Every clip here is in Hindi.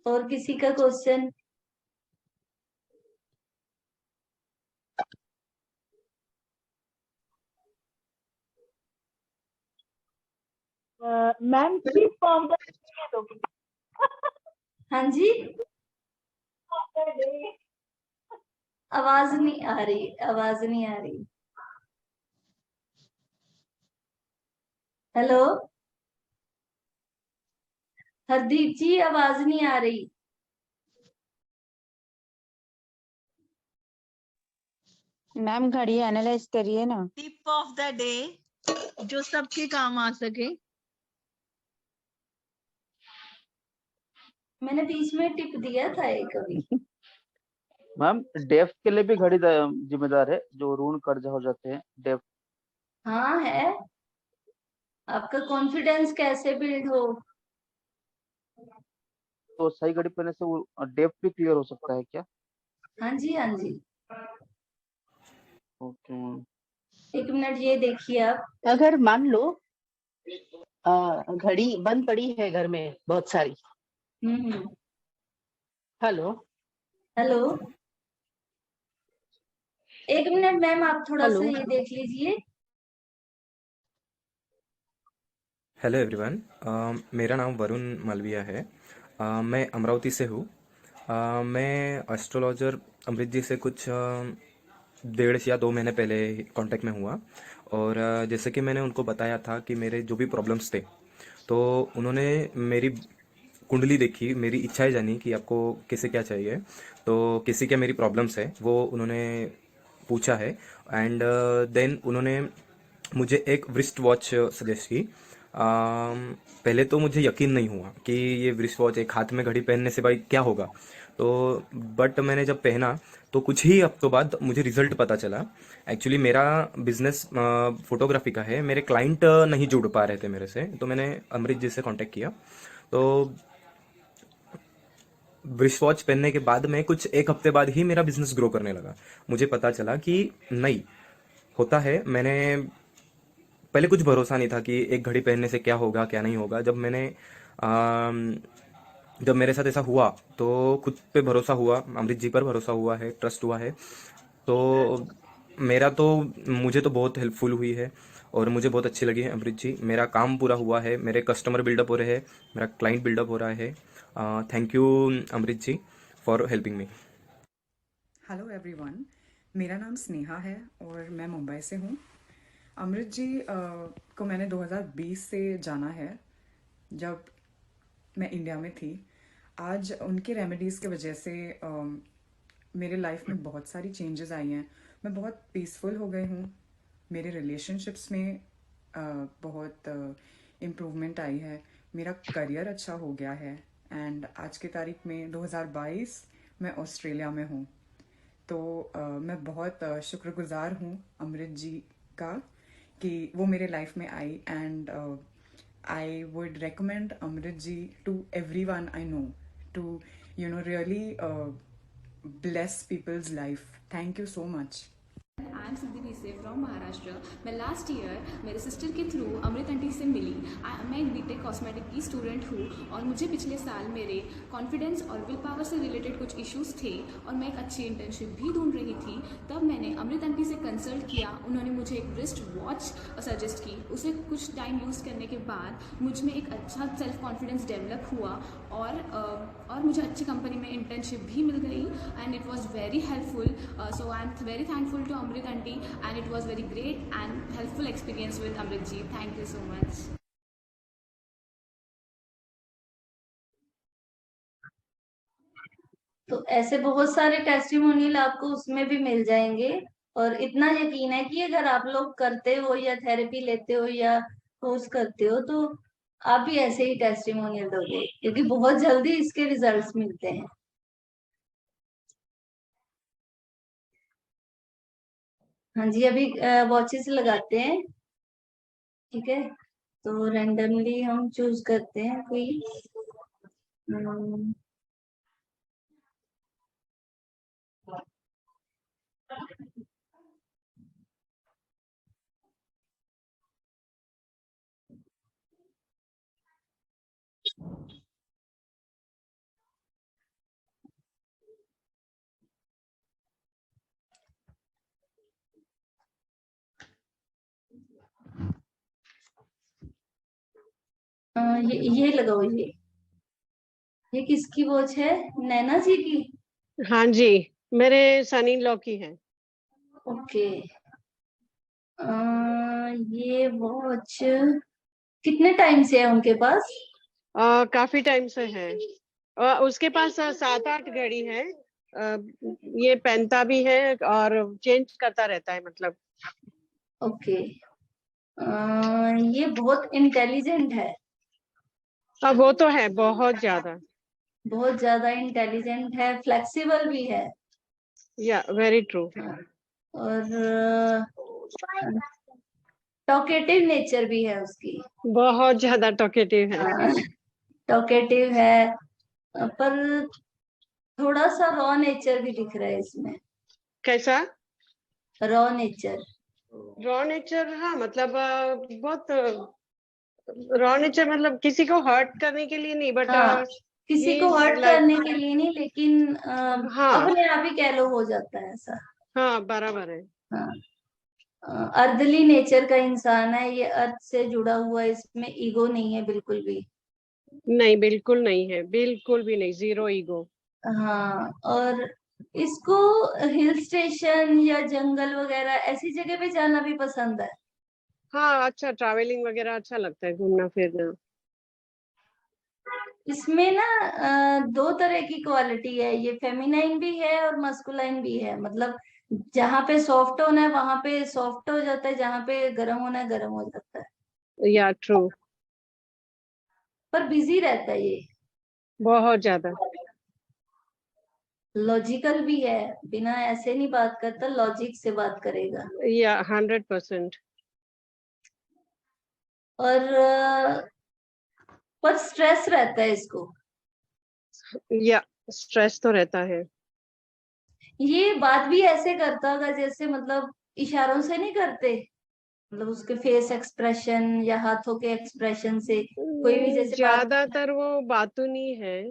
और किसी का क्वेश्चन? मैम किस फॉर्म का दोगे? हाँ जी, आवाज नहीं आ रही, आवाज नहीं आ रही। हेलो हरदीप जी, आवाज नहीं आ रही। मैम घड़ी एनालाइज करिए ना। टिप ऑफ द डे जो सबके काम आ सके। मैंने बीच में टिप दिया था एक अभी। मैम डेफ के लिए भी घड़ी जिम्मेदार है, जो ऋण कर्ज हो जाते हैं डेफ। हाँ है। आपका कॉन्फिडेंस कैसे बिल्ड हो? तो सही घड़ी पहनने से वो डेफ भी क्लियर हो सकता है क्या? हाँ जी, हाँ जी। Okay ma'am. एक मिनट, ये देखिए आप। अगर मान लो घड़ी बंद पड़ी है घर में बहुत सारी। हम्म। हेलो हेलो, एक मिनट मैम, आप थोड़ा सा हेलो ये देख लीजिए। हेलो एवरीवन, मेरा नाम वरुण मालविया है। मैं अमरावती से हूँ। मैं एस्ट्रोलॉजर अमृत जी से कुछ 1.5 या 2 महीने पहले कांटेक्ट में हुआ। और जैसे कि मैंने उनको बताया था कि मेरे जो भी प्रॉब्लम्स थे, तो उन्होंने मेरी कुंडली देखी, मेरी इच्छाएं जानी कि आपको किसे क्या चाहिए, तो किसी क्या मेरी प्रॉब्लम्स है वो उन्होंने पूछा है। एंड देन उन्होंने मुझे एक रिस्ट वॉच सजेस्ट की। पहले तो मुझे यकीन नहीं हुआ कि ये रिस्ट वॉच, एक हाथ में घड़ी पहनने से भाई क्या होगा। तो बट मैंने जब पहना तो कुछ ही हफ्तों बाद मुझे रिजल्ट पता चला। एक्चुअली मेरा बिजनेस फोटोग्राफी का है, मेरे क्लाइंट नहीं जुड़ पा रहे थे मेरे से, तो मैंने अमृत जी से कांटेक्ट किया। तो रिस्ट वॉच पहनने के बाद में कुछ एक हफ्ते बाद ही मेरा बिजनेस ग्रो करने लगा। मुझे पता चला कि नहीं, होता है। मैंने पहले कुछ भरोसा नहीं था कि एक घड़ी पहनने से क्या होगा क्या नहीं होगा। जब मेरे साथ ऐसा हुआ तो खुद पे भरोसा हुआ, अमृत जी पर भरोसा हुआ है, ट्रस्ट हुआ है। तो मेरा तो मुझे तो बहुत हेल्पफुल हुई है और मुझे बहुत अच्छी लगी है अमृत जी। मेरा काम पूरा हुआ है, मेरे कस्टमर बिल्डअप हो रहे हैं, मेरा क्लाइंट बिल्डअप हो रहा है। Thank you Amrit ji for helping me. Hello everyone, मेरा नाम स्नेहा है और मैं मुंबई से हूँ। अमृत जी को मैंने 2020 से जाना है, जब मैं इंडिया में थी। आज उनके रेमेडीज़ की वजह से मेरे लाइफ में बहुत सारी चेंजेस आई हैं। मैं बहुत पीसफुल हो गई हूँ। मेरे रिलेशनशिप्स में बहुत इम्प्रूवमेंट आई है। मेरा करियर अच्छा हो गया है। एंड आज की तारीख में 2022 मैं ऑस्ट्रेलिया में हूँ। तो मैं बहुत शुक्रगुजार हूँ अमृत जी का कि वो मेरे लाइफ में आई। And I would recommend Amrit ji to everyone I know to really bless people's life. Thank you so much. I am Siddhi Bise from Maharashtra. मैं लास्ट ईयर मेरे सिस्टर के थ्रू अमृत आंटी से मिली। मैं एक बीटेक कॉस्मेटिक की स्टूडेंट हूँ और मुझे पिछले साल मेरे कॉन्फिडेंस और विल पावर से रिलेटेड कुछ इश्यूज थे और मैं एक अच्छी इंटर्नशिप भी ढूंढ रही थी। तब मैंने अमृत आंटी से कंसल्ट किया। उन्होंने मुझे एक रिस्ट वॉच सजेस्ट की। उसे कुछ टाइम यूज़ करने के बाद मुझ में एक अच्छा सेल्फ कॉन्फिडेंस डेवलप हुआ और मुझे अच्छी कंपनी में इंटर्नशिप भी मिल गई and it was very helpful. So I am very thankful to Amrit aunty and it was very great and helpful experience with Amrit ji. Thank you so much. तो ऐसे बहुत सारे टेस्टिमोनियल आपको उसमें भी मिल जाएंगे। और इतना यकीन है कि अगर आप लोग करते हो या थेरेपी लेते हो या कोर्स करते हो तो आप भी ऐसे ही टेस्टिमोनियल दोगे, क्योंकि बहुत जल्दी इसके रिजल्ट्स मिलते हैं। हाँ जी, अभी वॉचेस लगाते हैं। ठीक है, तो रैंडमली हम चूज करते हैं कोई। ये लगाओ ये किसकी वॉच है? नैना जी की? हाँ जी, मेरे सन इन लॉ की है। ओके। ये वॉच कितने टाइम से है उनके पास? काफी टाइम से है। उसके पास 7-8 घड़ी है। ये पहनता भी है और चेंज करता रहता है, मतलब। ओके। ये बहुत इंटेलिजेंट है। वो तो है, बहुत ज्यादा। बहुत ज्यादा इंटेलिजेंट है, फ्लेक्सिबल भी है। या वेरी ट्रू। और टॉकेटिव नेचर भी है उसकी। बहुत ज्यादा टॉकेटिव है। टॉकेटिव है, पर थोड़ा सा रॉ नेचर भी दिख रहा है इसमें। कैसा? Raw nature? रॉ नेचर, हाँ, मतलब बहुत रॉ नेचर, मतलब किसी को हर्ट करने के लिए नहीं, बट हाँ, किसी को हर्ट लाइक, करने के लिए नहीं, लेकिन हाँ अपने आप ही कह लो हो जाता है ऐसा। हाँ, बराबर है। हाँ, अर्दली नेचर का इंसान है ये, अर्थ से जुड़ा हुआ है, इसमें ईगो नहीं है बिल्कुल भी। नहीं, बिल्कुल नहीं है, बिल्कुल भी नहीं, जीरो ईगो। हाँ, और इसको हिल स्टेशन या जंगल वगैरह ऐसी जगह पे जाना भी पसंद है। हाँ, अच्छा, ट्रैवलिंग वगैरह अच्छा लगता है, घूमना फिरना। इसमें ना दो तरह की क्वालिटी है, ये फेमिनाइन भी है और मस्कुलाइन भी है। मतलब जहाँ पे सॉफ्ट होना है वहां पे सॉफ्ट हो जाता है, जहाँ पे गर्म होना है गर्म हो जाता है। या ट्रू। पर बिजी रहता है ये। बहुत ज्यादा। लॉजिकल भी है, बिना ऐसे नहीं बात करता, लॉजिक से बात करेगा। या 100%। और पर स्ट्रेस रहता है इसको। या स्ट्रेस तो रहता है। ये बात भी ऐसे करता होगा जैसे, मतलब इशारों से नहीं करते, मतलब उसके फेस एक्सप्रेशन या हाथों के एक्सप्रेशन से कोई भी जैसे बात। ज्यादातर वो बातूनी है।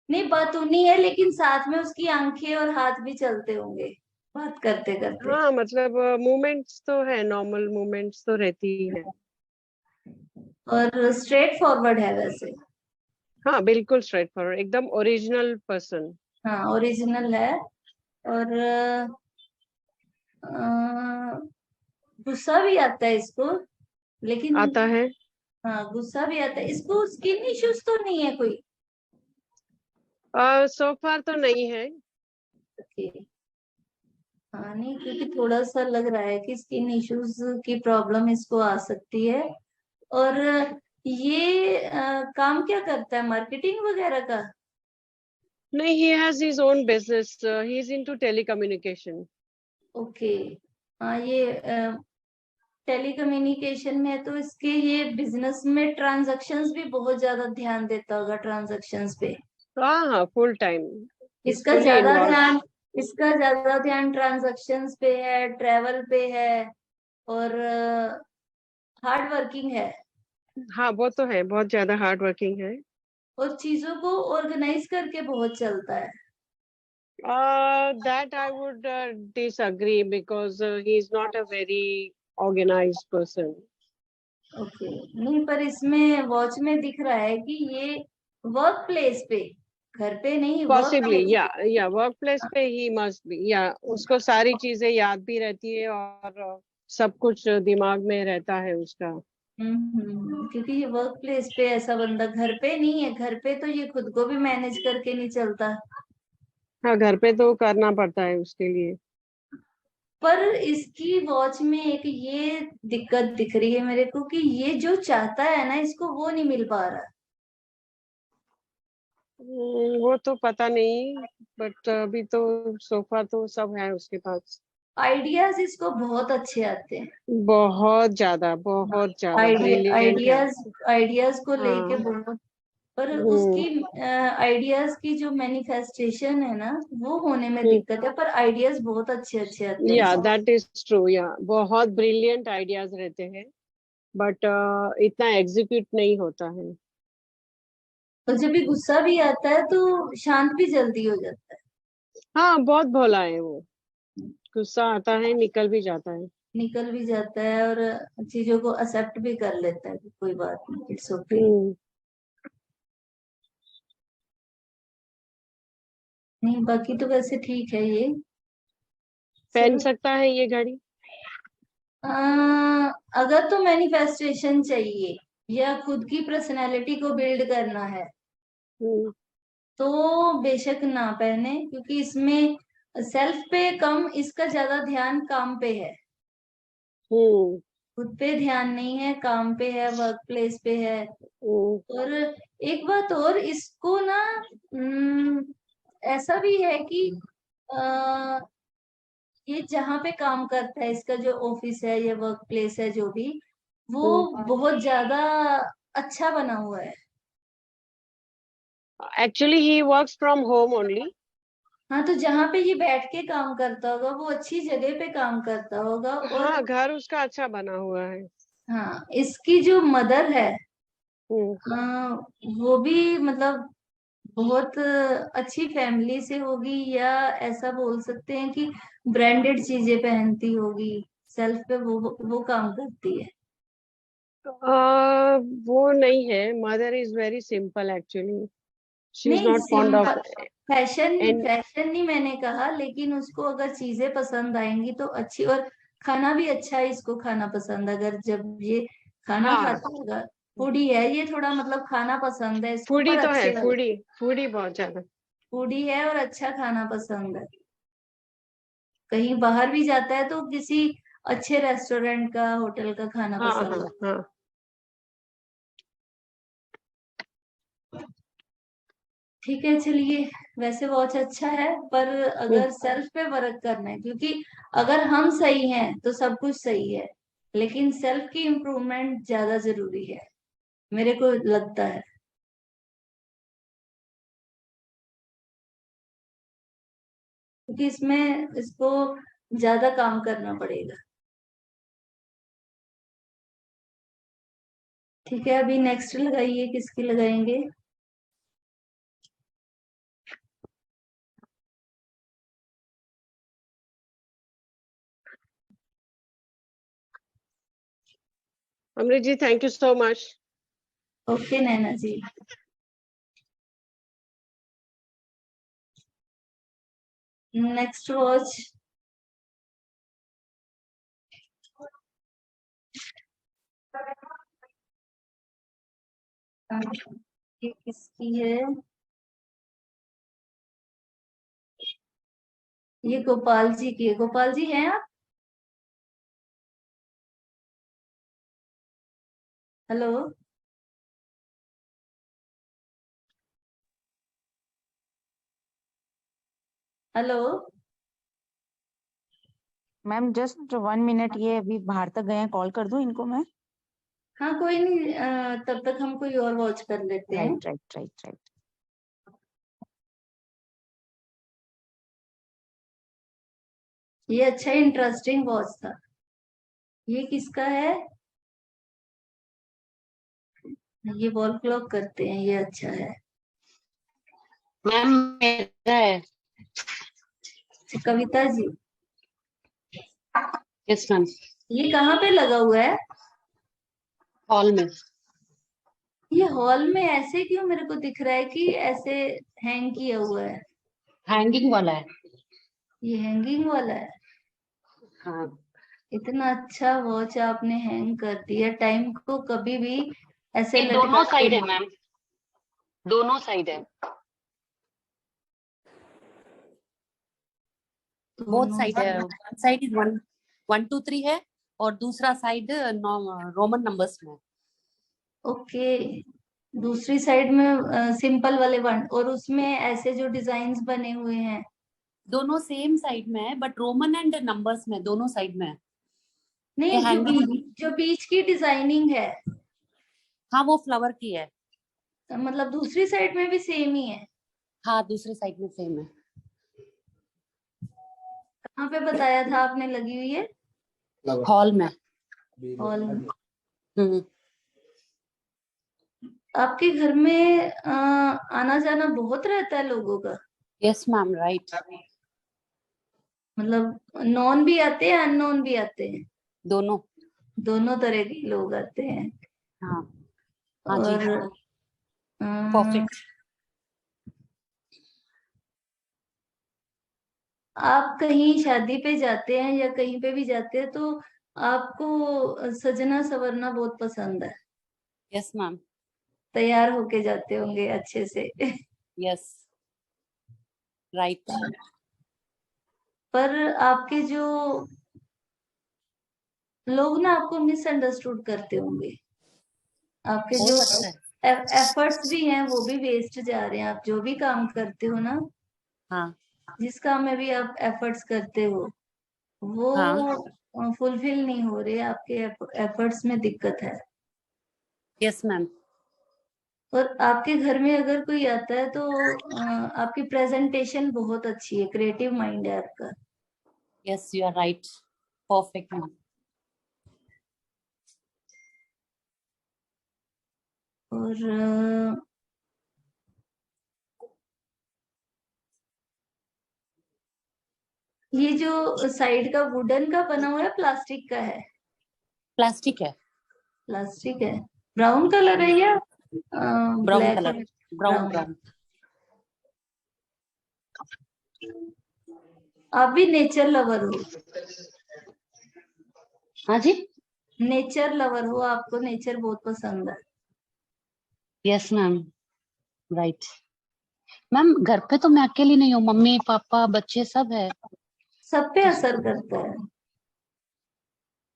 नहीं, बातूनी है, लेकिन साथ में उसकी आंखें और हाथ भी चलते होंगे बात करते करते। हाँ, मतलब मूवमेंट्स तो है, नॉर्मल मूवमेंट्स तो रहती ही है। और स्ट्रेट फॉरवर्ड है वैसे। हाँ, बिल्कुल स्ट्रेट फॉरवर्ड, एकदम ओरिजिनल पर्सन। हाँ, ओरिजिनल है। और गुस्सा भी आता है इसको, लेकिन आता है। हाँ, गुस्सा भी आता है इसको। स्किन इश्यूज तो नहीं है कोई? सो फार तो नहीं है। ओके। हाँ, नहीं, क्योंकि थोड़ा सा लग रहा है कि स्किन इश्यूज की प्रॉब्लम इसको आ सकती है। और ये काम क्या करता है, मार्केटिंग वगैरह का? नहीं, he has his own business. He is into telecommunication. Okay. हाँ, ये टेलीकम्युनिकेशन में है, तो इसके ये बिजनेस में ट्रांजैक्शंस भी बहुत ज्यादा ध्यान देता होगा, ट्रांजैक्शंस पे। हाँ हाँ, फुल टाइम। He's इसका fully ज्यादा involved. ध्यान इसका ज्यादा ध्यान ट्रांजैक्शंस पे है, ट्रेवल पे है, और हार्ड वर्किंग है, हाँ, वो तो है, बहुत ज्यादा हार्ड वर्किंग है। और चीजों को ऑर्गेनाइज करके बहुत चलता है। That I would disagree, because he is not a very organized person. Okay. नहीं, पर इसमें वॉच में दिख रहा है कि ये वर्क प्लेस पे, घर पे नहीं, वर्क Possibly, प्लेस। या वर्क प्लेस पे ही must be, या उसको सारी चीजें याद भी रहती है, और सब कुछ दिमाग में रहता है उसका। क्योंकि ये वर्क प्लेस पे ऐसा बंदा घर पे नहीं है। घर पे तो ये खुद को भी मैनेज करके नहीं चलता। हाँ, घर पे तो करना पड़ता है उसके लिए। पर इसकी वॉच में एक ये दिक्कत दिख रही है मेरे को कि ये जो चाहता है ना, इसको वो नहीं मिल पा रहा। वो तो पता नहीं, बट अभी तो सोफा तो सब है उसके पास। आइडियाज इसको बहुत अच्छे आते हैं। बहुत ज्यादा ब्रिलियंट है। आइडियाज आइडियाज को लेके हाँ। बहुत। पर हम्म। उसकी आइडियाज की जो मैनिफेस्टेशन है ना, वो होने में हम्म। दिक्कत है, पर आइडियाज बहुत अच्छे अच्छे आते हैं या इसको। दैट इज ट्रू, या बहुत ब्रिलियंट आइडियाज रहते हैं, बट इतना एग्जीक्यूट नहीं होता है। और जब भी गुस्सा भी आता है तो शांत भी जल्दी हो जाता है। हाँ, बहुत भोला है वो। गुस्सा आता है, निकल भी जाता है। निकल भी जाता है, और चीजों को एक्सेप्ट भी कर लेता है कि कोई बात नहीं, इट्स ओके। हम्म। नहीं, बाकी तो वैसे ठीक है ये। पहन चलो, सकता है ये घड़ी? अगर तो मैनिफेस्टेशन चाहिए या खुद की पर्सनालिटी को बिल्ड करना है हम्म तो बेशक ना पहने, क्योंकि इसमें सेल्फ पे कम, इसका ज्यादा ध्यान काम पे है। हम्म खुद पे ध्यान नहीं है, काम पे है, वर्क प्लेस पे है। हम्म और एक बात और, इसको ना ऐसा भी है कि आ, ये जहाँ पे काम करता है, इसका जो ऑफिस है या वर्क प्लेस है जो भी, वो बहुत ज्यादा अच्छा बना हुआ है। Actually he works from home only. हाँ, तो जहाँ पे ये बैठ के काम करता होगा वो अच्छी जगह पे काम करता होगा। और हाँ, घर उसका अच्छा बना हुआ है। हाँ, इसकी जो मदर है हम्म वो भी मतलब बहुत अच्छी फैमिली से होगी, या ऐसा बोल सकते हैं कि ब्रांडेड चीजें पहनती होगी। सेल्फ पे वो काम करती है। वो नहीं है, mother is very simple actually, she is नहीं, not fond of simple fashion and fashion नहीं मैंने कहा, लेकिन उसको अगर चीजें पसंद आएंगी तो अच्छी। और खाना भी अच्छा है, इसको खाना पसंद, अगर जब ये खाना हाँ, खाता होगा। फूडी है ये, थोड़ा मतलब खाना पसंद है इसको, फूडी पर तो है, अच्छे वाला। फूडी फूडी बहुत ज्यादा। फूडी है और अच्छा खाना पसंद है। कहीं बाहर भी जाता है तो किसी अच्छे रेस्टोरेंट का, होटल का खाना हाँ हाँ पसंद है। हाँ। ठीक है, चलिए। वैसे वॉच अच्छा है, पर हम्म, अगर सेल्फ पे वर्क करना है, क्योंकि अगर हम सही हैं तो सब कुछ सही है, लेकिन सेल्फ की इम्प्रूवमेंट ज्यादा जरूरी है, मेरे को लगता है। क्योंकि इसमें इसको ज्यादा काम करना पड़ेगा। ठीक है, अभी नेक्स्ट लगाइए, किसकी लगाएंगे? Amrit ji, thank you so much. Okay Naina ji. Next watch ये किसकी है? ये गोपाल जी की है। गोपाल जी हैं आप? Hello. Hello. Ma'am just 1 minute, ये अभी बाहर तक गए हैं, कॉल कर दूं इनको मैं? हाँ, कोई नहीं, तब तक हम कोई और वॉच कर लेते हैं। Right right right right. ये अच्छा इंटरेस्टिंग वॉच था। ये किसका है? ये वॉल क्लॉक करते हैं, ये अच्छा है। मैम मेरा है। अच्छा, कविता जी। Yes ma'am. ये कहाँ पे लगा हुआ है? हॉल में। ये हॉल में ऐसे क्यों मेरे को दिख रहा है कि ऐसे हैंग किया हुआ है? हैंगिंग वाला है। ये हैंगिंग वाला है? हाँ, इतना अच्छा वॉच आपने हैंग कर दिया, टाइम को कभी भी ऐसे ये लटका दोनों के साइड है नहीं। मैम, दोनों साइड है। बोथ दोनों साइड है, वन साइड इज 1 1 2 3 है और दूसरा साइड रोमन नंबर्स में। ओके। दूसरी साइड में सिंपल वाले वन, और उसमें ऐसे जो डिजाइन्स बने हुए हैं। दोनों सेम साइड में है बट रोमन एंड नंबर्स में दोनों साइड में है। ये नहीं, हैंगिंग, जो बीच की डिजाइनिंग है, हाँ वो फ्लावर की है। मतलब दूसरी साइड में भी सेम ही है? हाँ दूसरे साइड में सेम है। कहाँ पे बताया था आपने लगी हुई है? हॉल में। हॉल। हम्म। आपके घर में आना जाना बहुत रहता है लोगों का? Yes ma'am, right. मतलब नॉन भी आते हैं, अननोन भी आते हैं? दोनों। दोनों तरह के लोग आते हैं। हाँ हाँ जी, और अम, परफेक्ट। आप कहीं शादी पे जाते हैं या कहीं पे भी जाते हैं तो आपको सजना सवरना बहुत पसंद है, यस मैम, तैयार होके जाते होंगे अच्छे से। Yes, right. पर आपके जो लोग ना आपको मिसअंडरस्टूड करते होंगे, आपके हो जो सकता है। एफर्ट्स भी हैं वो भी वेस्ट जा रहे हैं। आप जो भी काम करते हो ना, हाँ जिस काम में भी आप एफर्ट्स करते हो हाँ, वो फुलफिल नहीं हो रहे, आपके एफर्ट्स में दिक्कत है। यस मैम, और आपके घर में अगर कोई आता है तो आपकी प्रेजेंटेशन बहुत अच्छी है, क्रिएटिव माइंड है आपका। Yes, you are right, perfect ma'am. और ये जो साइड का वुडन का बना हुआ है, प्लास्टिक का है? प्लास्टिक है, प्लास्टिक है। ब्राउन कलर है या ब्राउन ब्लैक कलर, है? Brown brown. ब्राउन। आप भी नेचर लवर हो? हाँ जी, नेचर लवर हो, आपको नेचर बहुत पसंद है? Yes ma'am, right. मैम घर पे तो मैं अकेली नहीं हूँ, मम्मी पापा बच्चे सब है। सब पे तो असर करता है।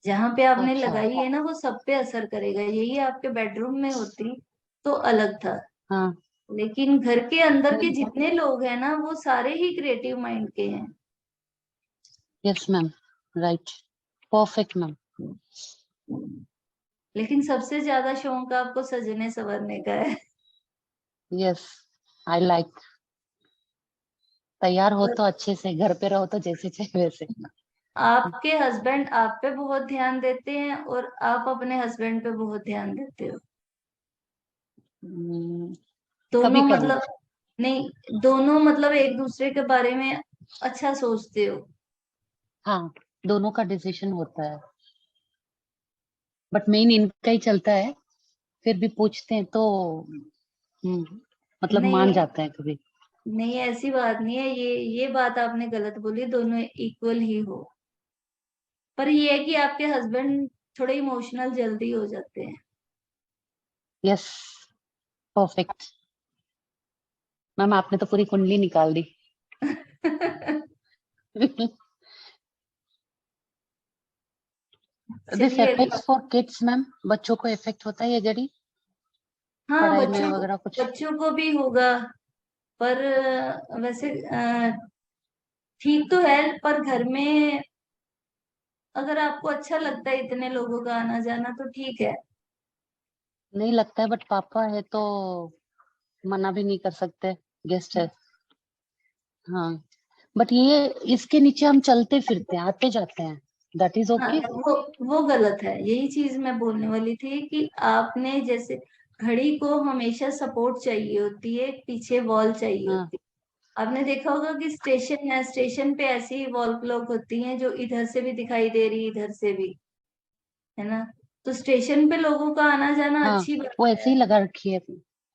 जहाँ पे आपने अच्छा, लगाई है ना वो सब पे असर करेगा। यही आपके बेडरूम में होती तो अलग था, हाँ, लेकिन घर के अंदर के नहीं, जितने लोग हैं ना वो सारे ही क्रिएटिव माइंड के हैं। Yes ma'am, right, perfect ma'am. लेकिन सबसे ज्यादा शौक आपको सजने संवरने का है। Yes, I like. तैयार हो और तो अच्छे से, घर पे रहो तो जैसे चाहे वैसे। आपके हस्बैंड आप पे बहुत ध्यान देते हैं और आप अपने हस्बैंड पे बहुत ध्यान देते हो? कभी दोनों कभी। मतलब, नहीं, दोनों मतलब एक दूसरे के बारे में अच्छा सोचते हो? हाँ, दोनों का डिसीजन होता है, बट मेन इनका ही चलता है। फिर भी पूछते हैं तो मतलब मान नहीं जाते हैं कभी। नहीं, ऐसी बात नहीं है। ये बात आपने गलत बोली, दोनों इक्वल ही हो। पर ये है कि आपके हस्बैंड थोड़े इमोशनल जल्दी हो जाते हैं। Yes, perfect. मैम आपने तो पूरी कुंडली निकाल दी। दिस चलिए। इफेक्ट्स फॉर किड्स मैम, बच्चों को इफेक्ट होता है ये जड़ी हाँ, पढ़ाई में वगैरह कुछ? बच्चों को भी होगा। पर वैसे ठीक तो है। पर घर में अगर आपको अच्छा लगता है इतने लोगों का आना जाना तो ठीक है। नहीं लगता है, बट पापा है तो मना भी नहीं कर सकते, गेस्ट है। हाँ, बट ये इसके नीचे हम चलते फिरते हैं, आते जाते हैं, दैट इज हाँ, ओके। वो गलत है। यही चीज मैं बोलने वाली थी कि आपने जैसे घड़ी को हमेशा सपोर्ट चाहिए होती है, पीछे वॉल चाहिए हाँ होती है। आपने देखा होगा कि स्टेशन है, स्टेशन पे ऐसी वॉल क्लॉक होती हैं जो इधर से भी दिखाई दे रही, इधर से भी, है ना? तो स्टेशन पे लोगों का आना जाना हाँ, अच्छी बात वो है। ऐसे ही लगा रखी है।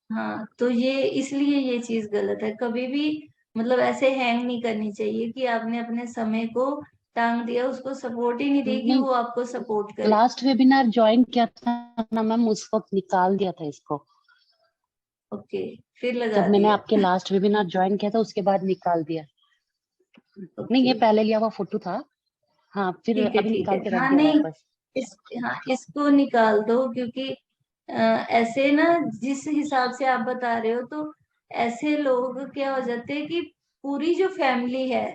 हाँ, तो ये इसलिए ये चीज गलत है। कभी भी मतलब ऐसे हैंग नहीं करनी चाहिए कि आपने अपने समय को टांग दिया, उसको सपोर्ट ही नहीं दी कि नहीं, वो आपको सपोर्ट करे। लास्ट वेबिनार ज्वाइन किया था ना मैम, उस वक्त निकाल दिया था इसको। ओके, फिर लगा जब मैंने दिया। आपके लास्ट वेबिनार ज्वाइन किया था उसके बाद निकाल दिया। नहीं, ओके, ये पहले लिया हुआ फोटो था। हाँ, फिर ठीक है, अभी ठीक है। निकाल के रख हाँ, दिया नहीं, वापस। हाँ, इसको निकाल दो क्योंकि ऐसे ना, जिस हिसाब से आप बता रहे हो तो ऐसे लोग क्या हो जाते हैं कि पूरी जो फैमिली है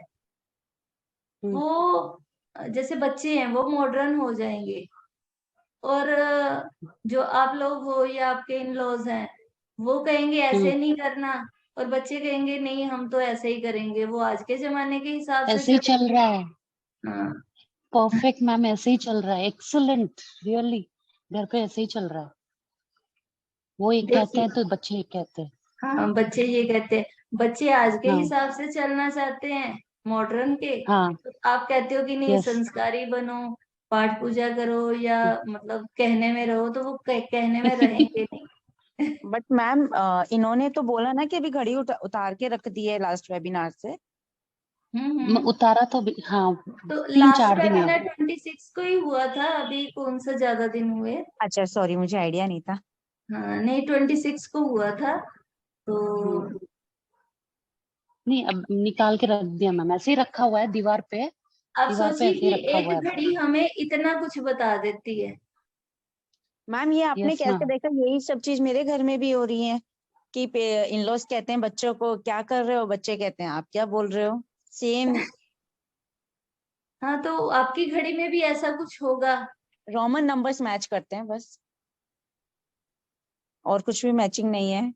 हम्म वो, जैसे बच्चे हैं वो मॉडर्न हो जाएंगे, और जो आप लोग हो या आपके इन लॉज हैं वो कहेंगे हम्म ऐसे नहीं करना, और बच्चे कहेंगे नहीं हम तो ऐसे ही करेंगे। वो आज के जमाने के हिसाब से ऐसे ही चल चलेंगे। रहा है। हाँ, परफेक्ट मैम, ऐसे ही चल रहा है, एक्सलेंट, रियली। घर पे ऐसे ही चल रहा है, वो एक कहते देखिए। हैं तो बच्चे एक कहते हैं। हाँ, बच्चे ये कहते हैं, बच्चे आज के हाँ हिसाब से चलना चाहते हैं, मॉडर्न के। हाँ, तो आप कहते हो कि नहीं, यस। संस्कारी बनो, पाठ पूजा करो, या मतलब कहने में रहो, तो वो कहने में रहेंगे नहीं। बट मैम इन्होंने तो बोला ना कि अभी घड़ी उतार के रख दी है लास्ट वेबिनार से। उतारा तो हाँ तो 3-4 लास्ट दिन हुआ। वेबिनार 26 को ही हुआ था, अभी कौन सा ज्यादा दिन हुए? अच्छा सॉरी, मुझे आइडिया नहीं था। हाँ नहीं, 26 को हुआ था तो। नहीं अब निकाल के रख दिया मैम, ऐसे ही रखा हुआ है दीवार पे। आप दीवार पे सोचिए ऐसे ही कि रखा हुआ एक है। घड़ी हमें इतना कुछ बता देती है। मैम ये आपने यस कैसे मैम। देखा? यही सब चीज मेरे घर में भी हो रही है कि इन लॉज कहते हैं बच्चों को क्या कर रहे हो, बच्चे कहते हैं आप क्या बोल रहे हो। सेम हाँ, तो आपकी घड़ी में भी ऐसा कुछ होगा। रोमन नंबर्स मैच करते हैं बस, और कुछ भी मैचिंग नहीं है।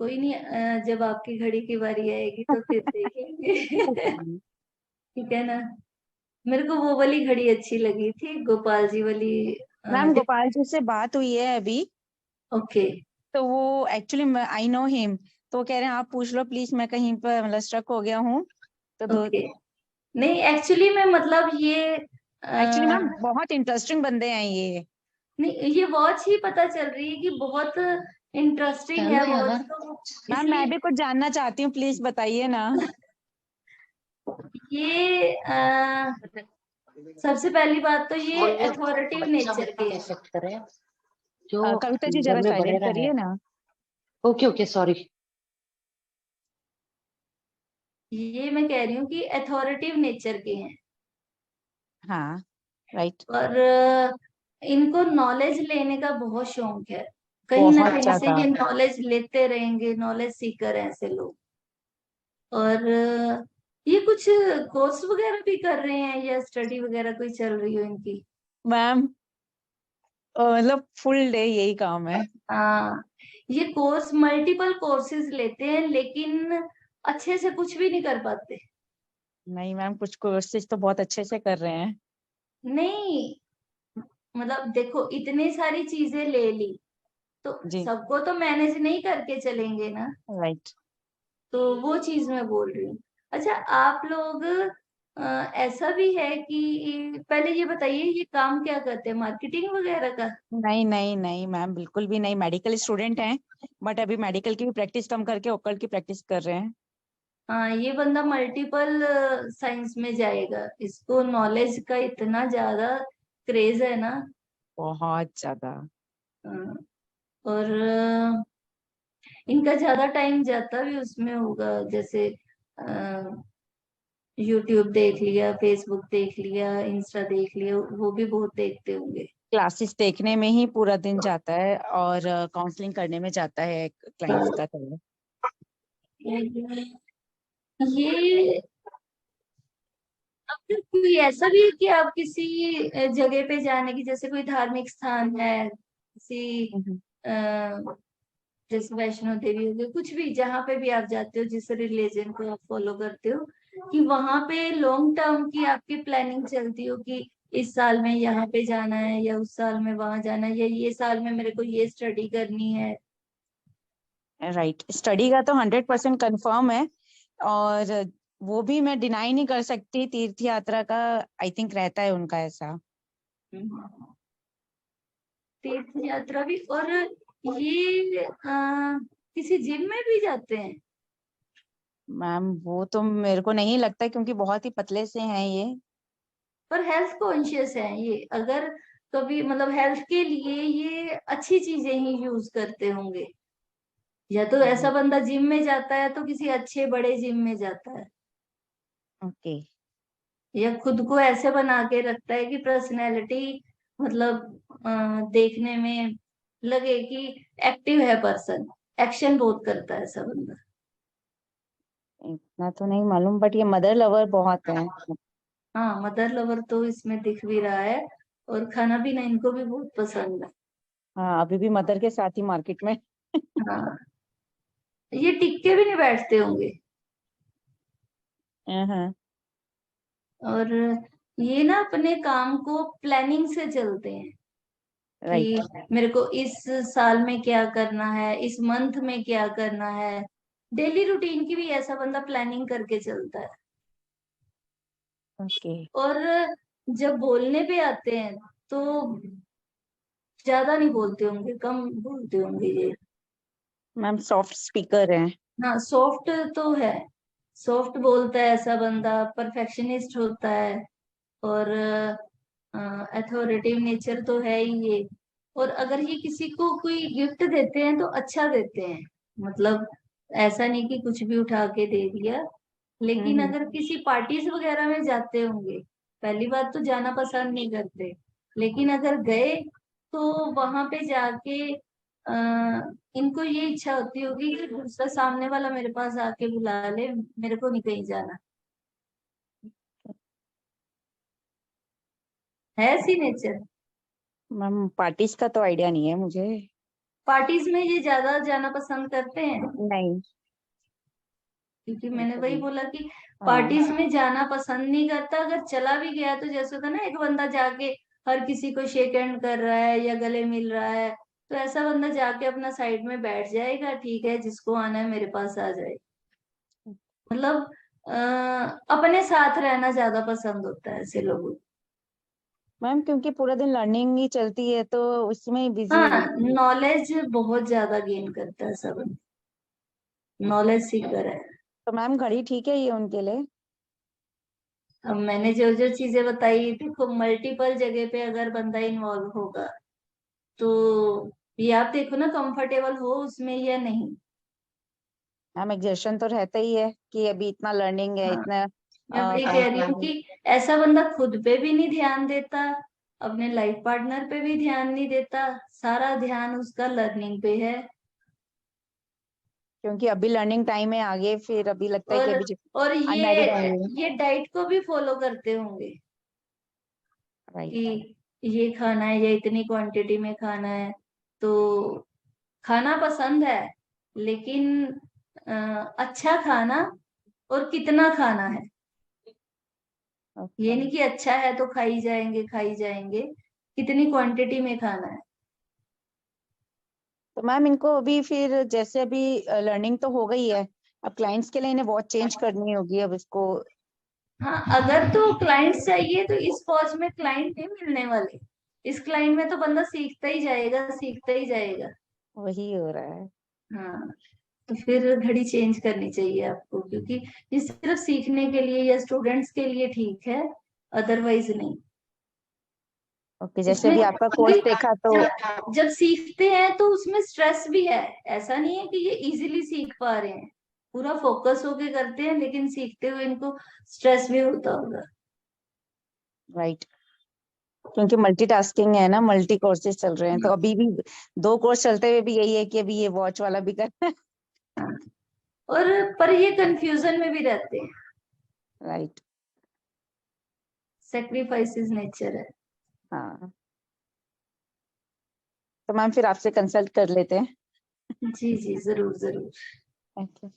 कोई नहीं, जब आपकी घड़ी की बारी आएगी तो फिर देखेंगे। ठीक है ना? मेरे को वो वाली घड़ी अच्छी लगी थी, गोपाल जी वाली। मैम गोपाल जी से बात हुई है अभी, ओके। तो वो एक्चुअली आई नो हिम, तो वो कह रहे हैं आप पूछ लो प्लीज, मैं कहीं पर मतलब स्ट्रक हो गया हूँ। तो दो ओके। नहीं एक्चुअली में मतलब ये एक्चुअली मैम बहुत इंटरेस्टिंग बंदे हैं ये। नहीं, ये वॉच ही पता चल रही है कि बहुत इंटरेस्टिंग है चलो वॉच यार। तो। मैम मैं इसलिए भी कुछ जानना चाहती हूँ, प्लीज बताइए ना। ये सबसे पहली बात तो ये और अथॉरिटिव बच्चा नेचर बच्चा के हैं। कैसे करे जो कविता जी घर जरा में साइलेंट बड़ेरा है। करिए ना। Okay okay sorry. ये मैं कह रही हूँ कि अथॉरिटिव नेचर के हैं। हाँ राइट। और इनको नॉलेज लेने का बहुत शौक है। कहीं ना बहुत कहीं से ज्यादा। ये नॉलेज लेते रहेंगे, नॉलेज सीकर हैं ऐसे लोग। और ये कुछ कोर्स वगैरह भी कर रहे हैं या स्टडी वगैरह कोई चल रही हो इनकी? मैम मतलब फुल डे यही काम है। हाँ, ये कोर्स मल्टीपल कोर्सेज लेते हैं लेकिन अच्छे से कुछ भी नहीं कर पाते। नहीं मैम कुछ कोर्सेज तो बहुत अच्छे से कर रहे हैं। नहीं, मतलब देखो इतनी सारी चीजें ले ली तो जी सबको तो मैनेज नहीं करके चलेंगे ना। राइट। तो वो चीज मैं बोल रही हूँ। अच्छा, आप लोग ऐसा भी है कि पहले ये बताइए ये काम क्या करते हैं, मार्केटिंग वगैरह का? नहीं नहीं नहीं मैम बिल्कुल भी नहीं, मेडिकल स्टूडेंट हैं बट अभी मेडिकल की भी प्रैक्टिस कम करके ओकल की प्रैक्टिस कर रहे हैं। हाँ, ये बंदा मल्टीपल साइंस में जाएगा, इसको नॉलेज का इतना ज्यादा क्रेज है ना। बहुत ज्यादा। और इनका ज्यादा टाइम जाता भी उसमें होगा, जैसे यूट्यूब देख लिया, फेसबुक देख लिया, इंस्टा देख लिया, वो भी बहुत देखते होंगे। क्लासेस देखने में ही पूरा दिन जाता है और काउंसलिंग करने में जाता है क्लाइंट्स का। तो ये अब फिर कोई ऐसा भी है कि आप किसी जगह पे जाने की, जैसे कोई धार्मिक स्थान है किसी जैसे वैष्णो देवी हो गई, कुछ भी जहाँ पे भी आप जाते हो, जिस रिलीजन को आप फॉलो करते हो, कि वहां पे लॉन्ग टर्म की आपकी प्लानिंग चलती हो कि इस साल में यहाँ पे जाना है या उस साल में वहां जाना है या ये साल में मेरे को ये स्टडी करनी है? राइट, स्टडी का तो 100% कंफर्म है, और वो भी मैं डिनाई नहीं कर सकती, तीर्थ यात्रा का आई थिंक रहता है उनका ऐसा। तीर्थ यात्रा भी। और ये किसी जिम में भी जाते हैं? मैम वो तो मेरे को नहीं लगता क्योंकि बहुत ही पतले से हैं ये। पर हेल्थ कॉन्शियस है ये, अगर कभी मतलब हेल्थ के लिए ये अच्छी चीजें ही यूज करते होंगे। या तो ऐसा बंदा जिम में जाता है तो किसी अच्छे बड़े जिम में जाता है, ओके। या खुद को ऐसे बना के रखता है कि पर्सनैलिटी मतलब देखने में लगे कि एक्टिव है पर्सन, एक्शन बहुत करता है ऐसा बंदा। इतना तो नहीं मालूम बट ये मदर लवर बहुत है। हाँ, मदर लवर तो इसमें दिख भी रहा है। और खाना पीना इनको भी बहुत पसंद है। हाँ अभी भी मदर के साथ ही मार्केट में। हाँ, ये टिक के भी नहीं बैठते होंगे। हाँ और ये ना अपने काम को प्लानिंग से चलते हैं राइट। कि मेरे को इस साल में क्या करना है, इस मंथ में क्या करना है। डेली रूटीन की भी ऐसा बंदा प्लानिंग करके चलता है। ओके और जब बोलने पे आते हैं तो ज्यादा नहीं बोलते होंगे, कम बोलते होंगे ये। मैम सॉफ्ट स्पीकर हैं। हाँ, सॉफ्ट तो है, सॉफ्ट बोलता है ऐसा बंदा, परफेक्शनिस्ट होता है, और अथॉरिटिव नेचर तो है ही ये। और अगर ये किसी को कोई गिफ्ट देते हैं तो अच्छा देते हैं, मतलब ऐसा नहीं कि कुछ भी उठा के दे दिया। लेकिन हम्म। अगर किसी पार्टीज वगैरह में जाते होंगे, पहली बात तो जाना पसंद नहीं करते, लेकिन अगर गए तो वहां पे जाके इनको ये इच्छा होती होगी कि दूसरा सामने वाला मेरे पास आके बुला ले, मेरे को नहीं कहीं जाना, है ऐसी नेचर। मैम पार्टीज का तो आइडिया नहीं है मुझे। पार्टीज में ये ज्यादा जाना पसंद करते हैं, नहीं। क्योंकि मैंने वही कभी। बोला कि हाँ। पार्टीज में जाना पसंद नहीं करता। अगर चला भी गया तो जैसे होता है ना, एक बंदा जाके हर किसी को शेक हैंड कर रहा है या गले मिल रहा है, तो ऐसा बंदा जाके अपना साइड में बैठ जाएगा, ठीक है जिसको आना है मेरे पास आ जाए। मतलब अपने साथ रहना ज्यादा पसंद होता है ऐसे लोगों को। मैम क्योंकि पूरा दिन लर्निंग ही चलती है तो उसमें ही बिजी हाँ, रहती है। नॉलेज बहुत ज्यादा गेन करता है सब, नॉलेज सीकर है। तो मैम घड़ी ठीक है ये उनके लिए? अब मैंने जो जो चीजें बताई, देखो मल्टीपल जगह पे अगर बंदा इन्वॉल्व होगा तो ये आप देखो ना, कंफर्टेबल हो उसमें या नहीं। मैम एग्जर्शन तो रहता ही है कि अभी इतना लर्निंग है, हाँ, इतना मैं वही कह रही हूँ काउंसलिंग। कि ऐसा बंदा खुद पे भी नहीं ध्यान देता, अपने लाइफ पार्टनर पे भी ध्यान नहीं देता, सारा ध्यान उसका लर्निंग पे है। क्योंकि अभी लर्निंग टाइम है, आगे फिर अभी लगता है कि और अभी और अनमैरिड होंगे। ये डाइट को भी फॉलो करते होंगे राइट। कि ये खाना है या इतनी क्वांटिटी में खाना है। तो खाना पसंद है, लेकिन अच्छा खाना और कितना खाना है। ये ओके। नहीं कि अच्छा है तो खाई जाएंगे, कितनी क्वांटिटी में खाना है। तो मैम इनको अभी फिर जैसे अभी लर्निंग तो हो गई है, अब क्लाइंट्स के लिए इन्हें वॉच चेंज करनी होगी अब इसको। हाँ, अगर तो क्लाइंट्स चाहिए तो इस फौज में क्लाइंट नहीं मिलने वाले। इस क्लाइंट में तो बंदा सीखता ही जाएगा, सीखता ही जाएगा। वही हो रहा है। हाँ, तो फिर घड़ी चेंज करनी चाहिए आपको, क्योंकि ये सिर्फ सीखने के लिए या स्टूडेंट्स के लिए ठीक है, अदरवाइज नहीं। ओके, जैसे उसमें अभी आपका कोर्स क्योंकि देखा तो जब सीखते हैं तो उसमें स्ट्रेस भी है। ऐसा नहीं है कि ये इजीली सीख पा रहे हैं, पूरा फोकस होके करते हैं, लेकिन सीखते हुए इनको स्ट्रेस भी होता होगा। राइट, क्योंकि मल्टीटास्किंग है ना, मल्टी कोर्सेज चल रहे हैं, तो अभी भी 2 कोर्स चलते हुए भी यही है कि अभी ये वॉच वाला भी करना है। हाँ, और पर ये कंफ्यूजन में भी रहते हैं, राइट। सेक्रीफाइसेस नेचर है। हाँ, तो मैम फिर आपसे कंसल्ट कर लेते हैं। जी जी, जरूर जरूर। ओके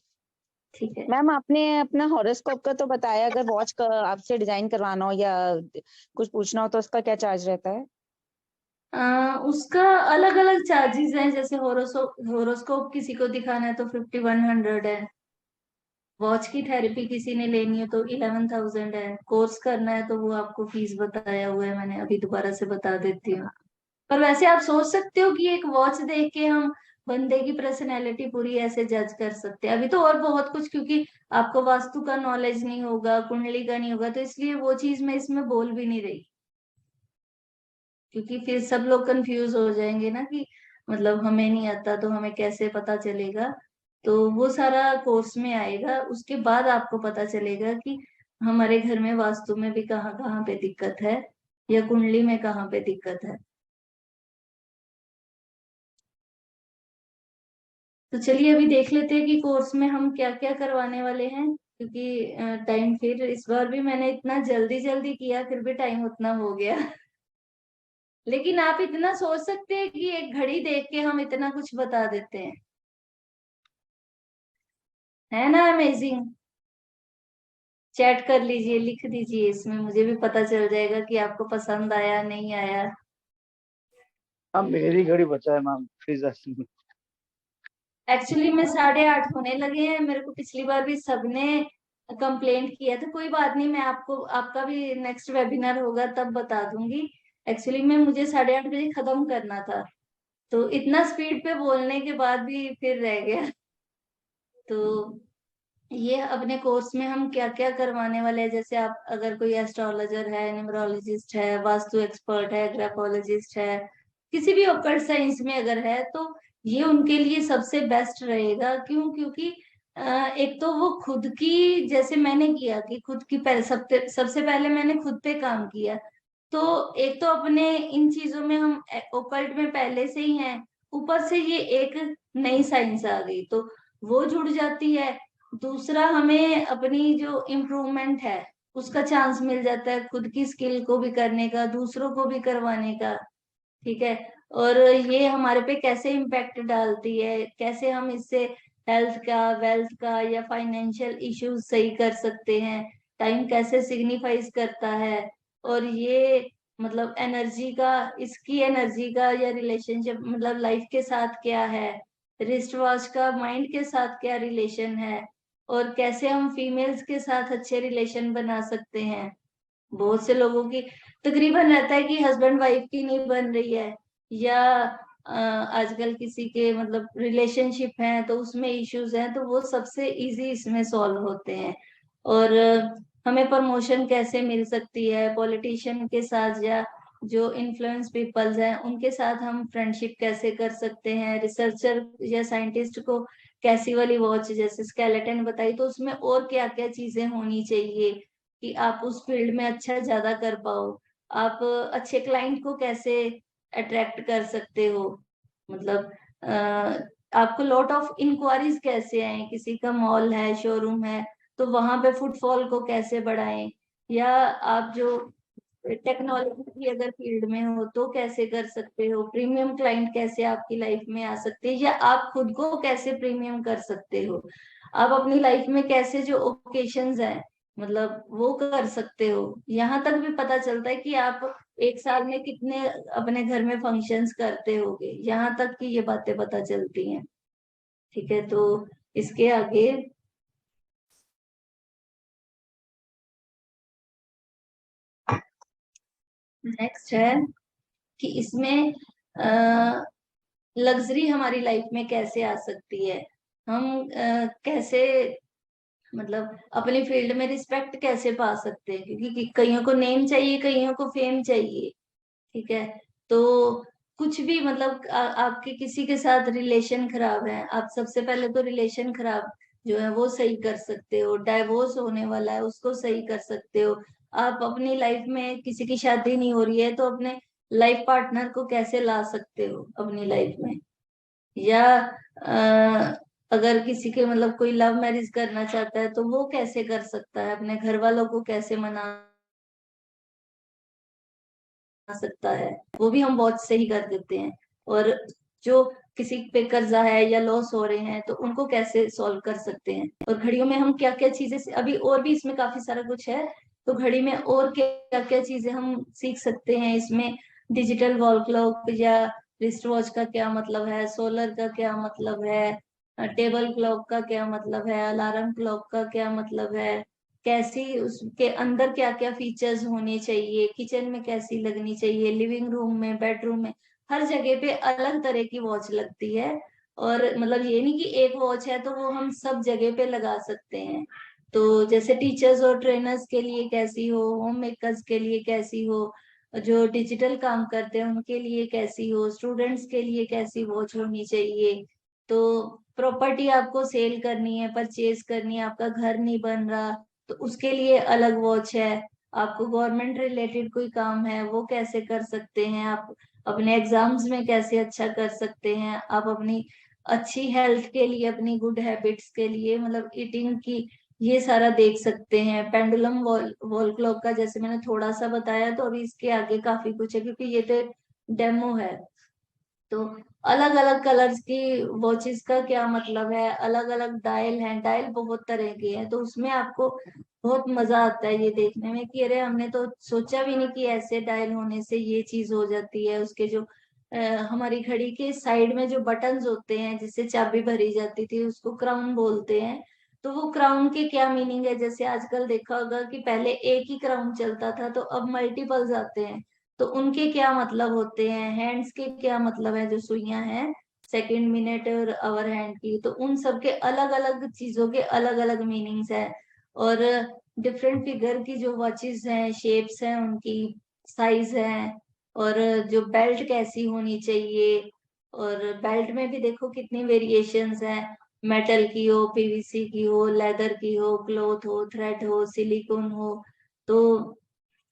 ठीक है। मैम, आपने अपना हॉरोस्कोप का तो बताया, अगर वॉच का आपसे डिजाइन करवाना हो या कुछ पूछना हो तो उसका क्या चार्ज रहता है? उसका अलग अलग चार्जेस हैं। जैसे होरोस्कोप किसी को दिखाना है तो 5100 है। वॉच की थेरेपी किसी ने लेनी है तो 11,000 है। कोर्स करना है तो वो आपको फीस बताया हुआ है मैंने, अभी दोबारा से बता देती हूँ। पर वैसे आप सोच सकते हो कि एक वॉच देख के हम बंदे की पर्सनैलिटी पूरी ऐसे जज कर सकते हैं? अभी तो और बहुत कुछ, क्योंकि आपको वास्तु का नॉलेज नहीं होगा, कुंडली का नहीं होगा, तो इसलिए वो चीज मैं इसमें बोल भी नहीं रही, क्योंकि फिर सब लोग कंफ्यूज हो जाएंगे ना कि मतलब हमें नहीं आता तो हमें कैसे पता चलेगा। तो वो सारा कोर्स में आएगा, उसके बाद आपको पता चलेगा कि हमारे घर में वास्तु में भी कहाँ कहाँ पे दिक्कत है या कुंडली में कहाँ पे दिक्कत है। तो चलिए अभी देख लेते हैं कि कोर्स में हम क्या क्या करवाने वाले हैं, क्योंकि टाइम फिर इस बार भी मैंने इतना जल्दी जल्दी किया, फिर भी टाइम उतना हो गया। लेकिन आप इतना सोच सकते हैं कि एक घड़ी देख के हम इतना कुछ बता देते हैं, है ना अमेजिंग? चैट कर लीजिए, लिख दीजिए इसमें, मुझे भी पता चल जाएगा कि आपको पसंद आया नहीं आया। अब मेरी घड़ी बचा है मैम फ्रीजर में। एक्चुअली में 8:30 होने लगे हैं, मेरे को पिछली बार भी सबने कंप्लेंट किया था। कोई बात नहीं, मैं आपको आपका भी नेक्स्ट वेबिनार होगा तब बता दूंगी। एक्चुअली में मुझे 8:30 बजे खत्म करना था, तो इतना स्पीड पे बोलने के बाद भी फिर रह गया। तो ये अपने कोर्स में हम क्या क्या करवाने वाले हैं, जैसे आप अगर कोई एस्ट्रोलॉजर है, न्यूमरोलॉजिस्ट है, वास्तु एक्सपर्ट है, ग्राफोलॉजिस्ट है, किसी भी ऑकल्ट साइंस में अगर है, तो ये उनके लिए सबसे बेस्ट रहेगा। क्यों? क्योंकि एक तो वो खुद की, जैसे मैंने किया कि खुद की सबसे पहले मैंने खुद पे काम किया, तो एक तो अपने इन चीजों में हम ओकल्ट में पहले से ही हैं, ऊपर से ये एक नई साइंस आ गई तो वो जुड़ जाती है। दूसरा, हमें अपनी जो इम्प्रूवमेंट है उसका चांस मिल जाता है, खुद की स्किल को भी करने का, दूसरों को भी करवाने का। ठीक है। और ये हमारे पे कैसे इम्पैक्ट डालती है, कैसे हम इससे हेल्थ का, वेल्थ का या फाइनेंशियल इश्यूज सही कर सकते हैं, टाइम कैसे सिग्निफाइज करता है। और ये मतलब एनर्जी का, इसकी एनर्जी का या रिलेशनशिप मतलब लाइफ के साथ क्या है, रिस्ट वॉच का माइंड के साथ क्या रिलेशन है, और कैसे हम फीमेल्स के साथ अच्छे रिलेशन बना सकते हैं। बहुत से लोगों की तकरीबन रहता है कि हस्बैंड वाइफ की नहीं बन रही है, या आजकल किसी के मतलब रिलेशनशिप है तो उसमें इश्यूज हैं, तो वो सबसे इजी इसमें सॉल्व होते हैं। और हमें प्रमोशन कैसे मिल सकती है, पॉलिटिशियन के साथ या जो इन्फ्लुएंस पीपल्स हैं उनके साथ हम फ्रेंडशिप कैसे कर सकते हैं, रिसर्चर या साइंटिस्ट को कैसी वाली वॉच जैसे स्केलेटन बताई, तो उसमें और क्या क्या चीजें होनी चाहिए कि आप उस फील्ड में अच्छा ज्यादा कर पाओ। आप अच्छे क्लाइंट को कैसे अट्रैक्ट कर सकते हो, मतलब आपको लॉट ऑफ इंक्वायरीज कैसे आए, किसी का मॉल है, शोरूम है, तो वहां पे फुटफॉल को कैसे बढ़ाएं, या आप जो टेक्नोलॉजी की अगर फील्ड में हो तो कैसे कर सकते हो, प्रीमियम क्लाइंट कैसे आपकी लाइफ में आ सकते हैं, या आप खुद को कैसे प्रीमियम कर सकते हो, आप अपनी लाइफ में कैसे जो ओकेशंस हैं मतलब वो कर सकते हो। यहाँ तक भी पता चलता है कि आप एक साल में कितने अपने घर में फंक्शंस करते होगे, यहाँ तक की ये बातें पता चलती हैं। ठीक है, तो इसके आगे नेक्स्ट है कि इसमें लग्जरी हमारी लाइफ में कैसे आ सकती है, हम कैसे मतलब अपनी फील्ड में रिस्पेक्ट कैसे पा सकते हैं, क्योंकि कईयों को नेम चाहिए, कईयों को फेम चाहिए। ठीक है, तो कुछ भी मतलब आपके किसी के साथ रिलेशन खराब है, आप सबसे पहले तो रिलेशन खराब जो है वो सही कर सकते हो, डाइवोर्स होने वाला है उसको सही कर सकते हो, आप अपनी लाइफ में किसी की शादी नहीं हो रही है तो अपने लाइफ पार्टनर को कैसे ला सकते हो अपनी लाइफ में, या अगर किसी के मतलब कोई लव मैरिज करना चाहता है तो वो कैसे कर सकता है, अपने घर वालों को कैसे मना सकता है, वो भी हम बहुत सही कर देते हैं। और जो किसी पे कर्जा है या लॉस हो रहे हैं तो उनको कैसे सॉल्व कर सकते हैं। और घड़ियों में हम क्या क्या चीजें अभी और भी इसमें काफी सारा कुछ है, तो घड़ी में और क्या क्या चीजें हम सीख सकते हैं इसमें, डिजिटल वॉल क्लॉक या रिस्ट वॉच का क्या मतलब है, सोलर का क्या मतलब है, टेबल क्लॉक का क्या मतलब है, अलार्म क्लॉक का क्या मतलब है, कैसी उसके अंदर क्या क्या फीचर्स होने चाहिए, किचन में कैसी लगनी चाहिए, लिविंग रूम में, बेडरूम में, हर जगह पे अलग तरह की वॉच लगती है। और मतलब ये नहीं कि एक वॉच है तो वो हम सब जगह पे लगा सकते हैं। तो जैसे टीचर्स और ट्रेनर्स के लिए कैसी हो, होम मेकर्स के लिए कैसी हो, जो डिजिटल काम करते हैं उनके लिए कैसी हो, स्टूडेंट्स के लिए कैसी वॉच होनी चाहिए। तो प्रॉपर्टी आपको सेल करनी है, परचेज करनी है, आपका घर नहीं बन रहा तो उसके लिए अलग वॉच है, आपको गवर्नमेंट रिलेटेड कोई काम है वो कैसे कर सकते हैं, आप अपने एग्जाम्स में कैसे अच्छा कर सकते हैं, आप अपनी अच्छी हेल्थ के लिए, अपनी गुड हैबिट्स के लिए मतलब ईटिंग की, ये सारा देख सकते हैं। पेंडुलम वॉल क्लॉक का जैसे मैंने थोड़ा सा बताया, तो अभी इसके आगे काफी कुछ है क्योंकि ये तो डेमो है। तो अलग अलग कलर्स की वॉचेस का क्या मतलब है, अलग अलग डायल हैं, डायल बहुत तरह के हैं, तो उसमें आपको बहुत मजा आता है ये देखने में कि अरे हमने तो सोचा भी नहीं कि ऐसे डायल होने से ये चीज हो जाती है। उसके जो हमारी घड़ी के साइड में जो बटन्स होते हैं जिससे चाबी भरी जाती थी उसको क्राउन बोलते हैं। तो वो क्राउन के क्या मीनिंग है, जैसे आजकल देखा होगा कि पहले एक ही क्राउन चलता था तो अब मल्टीपल्स आते हैं, तो उनके क्या मतलब होते हैं, हैंड्स के क्या मतलब है, जो सुइयां हैं सेकंड, मिनट और आवर हैंड की, तो उन सब के अलग अलग चीजों के अलग अलग मीनिंग्स है। और डिफरेंट फिगर की जो वॉचेस हैं, शेप्स हैं, उनकी साइज है, और जो बेल्ट कैसी होनी चाहिए, और बेल्ट में भी देखो कितनी वेरिएशंस हैं, मेटल की हो, पीवीसी की हो, लेदर की हो, क्लॉथ हो, थ्रेड हो, सिलिकॉन हो। तो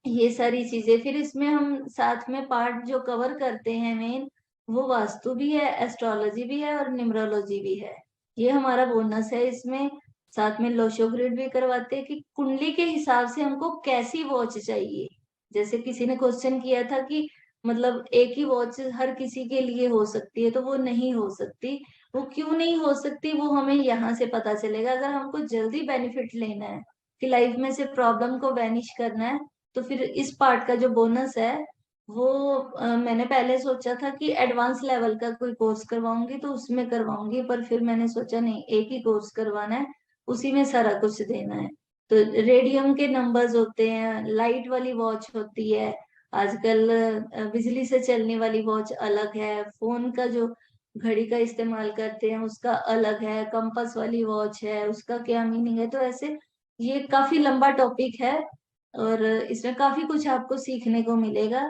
ये सारी चीजें, फिर इसमें हम साथ में पार्ट जो कवर करते हैं मेन, वो वास्तु भी है, एस्ट्रोलॉजी भी है और न्यूमरोलॉजी भी है। ये हमारा बोनस है इसमें। साथ में लोशो ग्रिड भी करवाते हैं कि कुंडली के हिसाब से हमको कैसी वॉच चाहिए। जैसे किसी ने क्वेश्चन किया था कि मतलब एक ही वॉच हर किसी के लिए हो सकती है, तो वो नहीं हो सकती। वो क्यों नहीं हो सकती, वो हमें यहाँ से पता चलेगा। अगर हमको जल्दी बेनिफिट लेना है कि लाइफ में से प्रॉब्लम को वैनिश करना है, तो फिर इस पार्ट का जो बोनस है वो मैंने पहले सोचा था कि एडवांस लेवल का कोई कोर्स करवाऊंगी तो उसमें करवाऊंगी, पर फिर मैंने सोचा नहीं, एक ही कोर्स करवाना है, उसी में सारा कुछ देना है। तो रेडियम के नंबर्स होते हैं, लाइट वाली वॉच होती है, आजकल बिजली से चलने वाली वॉच अलग है, फोन का जो घड़ी का इस्तेमाल करते हैं उसका अलग है, कंपास वाली वॉच है उसका क्या मीनिंग है। तो ऐसे ये काफी लंबा टॉपिक है, और इसमें काफी कुछ आपको सीखने को मिलेगा।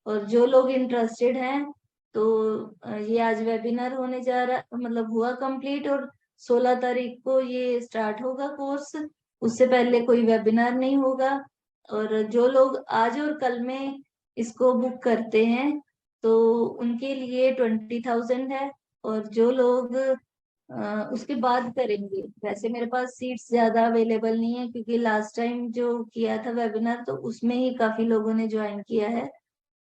और जो लोग इंटरेस्टेड हैं, तो ये आज वेबिनार होने जा रहा, मतलब हुआ कंप्लीट, और 16 तारीख को ये स्टार्ट होगा कोर्स। उससे पहले कोई वेबिनार नहीं होगा। और जो लोग आज और कल में इसको बुक करते हैं तो उनके लिए 20,000 है। और जो लोग उसके बाद करेंगे, वैसे मेरे पास सीट्स ज्यादा अवेलेबल नहीं है, क्योंकि लास्ट टाइम जो किया था वेबिनार तो उसमें ही काफी लोगों ने ज्वाइन किया है,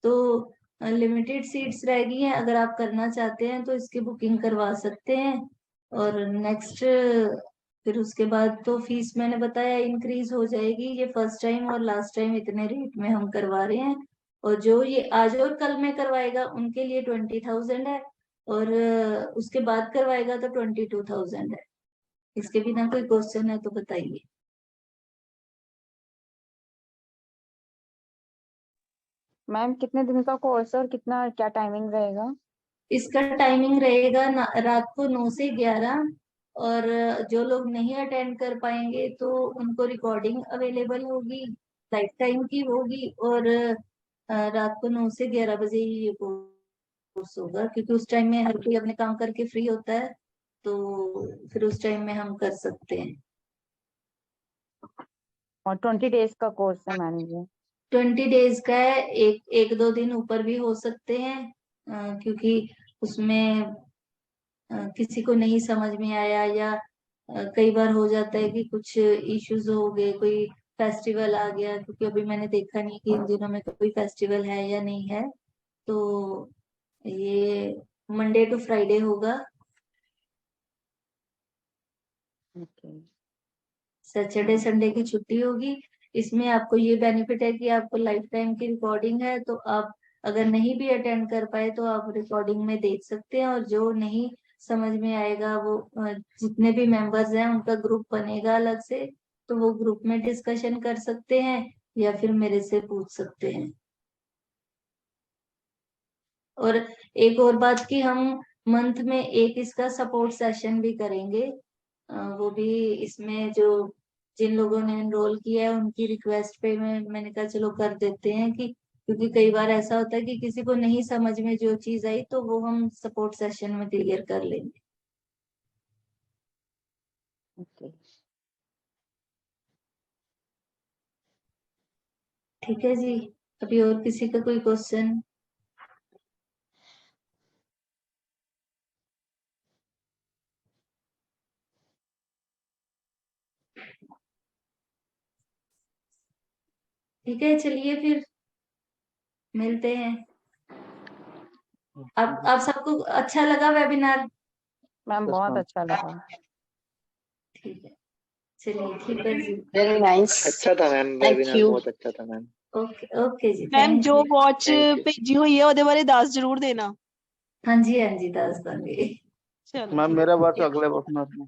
तो लिमिटेड सीट्स रह गई हैं। अगर आप करना चाहते हैं तो इसकी बुकिंग करवा सकते हैं। और नेक्स्ट फिर उसके बाद तो फीस मैंने बताया इंक्रीज हो जाएगी। ये फर्स्ट टाइम और लास्ट टाइम इतने रेट में हम करवा रहे हैं। और जो ये आज और कल में करवाएगा उनके लिए 20,000 है, और उसके बाद करवाएगा तो 22,000 है। इसके बिना कोई क्वेश्चन है तो बताइए। मैम कितने दिन का कोर्स है और कितना क्या टाइमिंग रहेगा? इसका टाइमिंग रहेगा रात को 9 से 11, और जो लोग नहीं अटेंड कर पाएंगे तो उनको रिकॉर्डिंग अवेलेबल होगी, लाइफ टाइम की होगी। और रात को 9 से 11 बजे ही ये कोर्स होगा, क्योंकि उस टाइम में हर कोई अपने काम करके फ्री होता है, तो फिर उस टाइम में हम कर सकते हैं। और 20 डेज का कोर्स है मैम ये? 20 डेज का है, एक दो दिन ऊपर भी हो सकते हैं, क्योंकि उसमें किसी को नहीं समझ में आया, या कई बार हो जाता है कि कुछ इश्यूज हो गए, कोई फेस्टिवल आ गया, क्योंकि अभी मैंने देखा नहीं कि इन दिनों में कोई फेस्टिवल है या नहीं है। तो ये मंडे टू फ्राइडे होगा, ओके। सैटरडे संडे की छुट्टी होगी। इसमें आपको ये बेनिफिट है कि आपको लाइफ टाइम की रिकॉर्डिंग है, तो आप अगर नहीं भी अटेंड कर पाए तो आप रिकॉर्डिंग में देख सकते हैं। और जो नहीं समझ में आएगा वो जितने भी मेंबर्स हैं उनका ग्रुप बनेगा अलग से, तो वो ग्रुप में डिस्कशन कर सकते हैं या फिर मेरे से पूछ सकते हैं। और एक और बात कि हम मंथ में एक इसका सपोर्ट सेशन भी करेंगे। वो भी इसमें जो जिन लोगों ने एनरोल किया है उनकी रिक्वेस्ट पे मैंने कहा चलो कर देते हैं, कि क्योंकि कई बार ऐसा होता है कि किसी को नहीं समझ में जो चीज आई तो वो हम सपोर्ट सेशन में क्लियर कर लेंगे। ओके। ठीक है जी। अभी और किसी का कोई क्वेश्चन? ठीक है, चलिए फिर मिलते हैं। आप सबको अच्छा लगा वेबिनार? मैम यस बहुत मैम। अच्छा लगा। ठीक है, चलिए ठीक है जी। Very nice. अच्छा था मैम, थैंक वेबिनार यू। बहुत अच्छा था मैम। ओके ओके जी, मैम थैंक जो यू। Watch thank you. भेजी हुई है ਉਹਦੇ ਬਾਰੇ ਦੱਸ जरूर देना। हाँ जी, हाँ जी, दस देंगे। चलो मैम ठीक मेरा है। वॉच अगले वेबिनार में,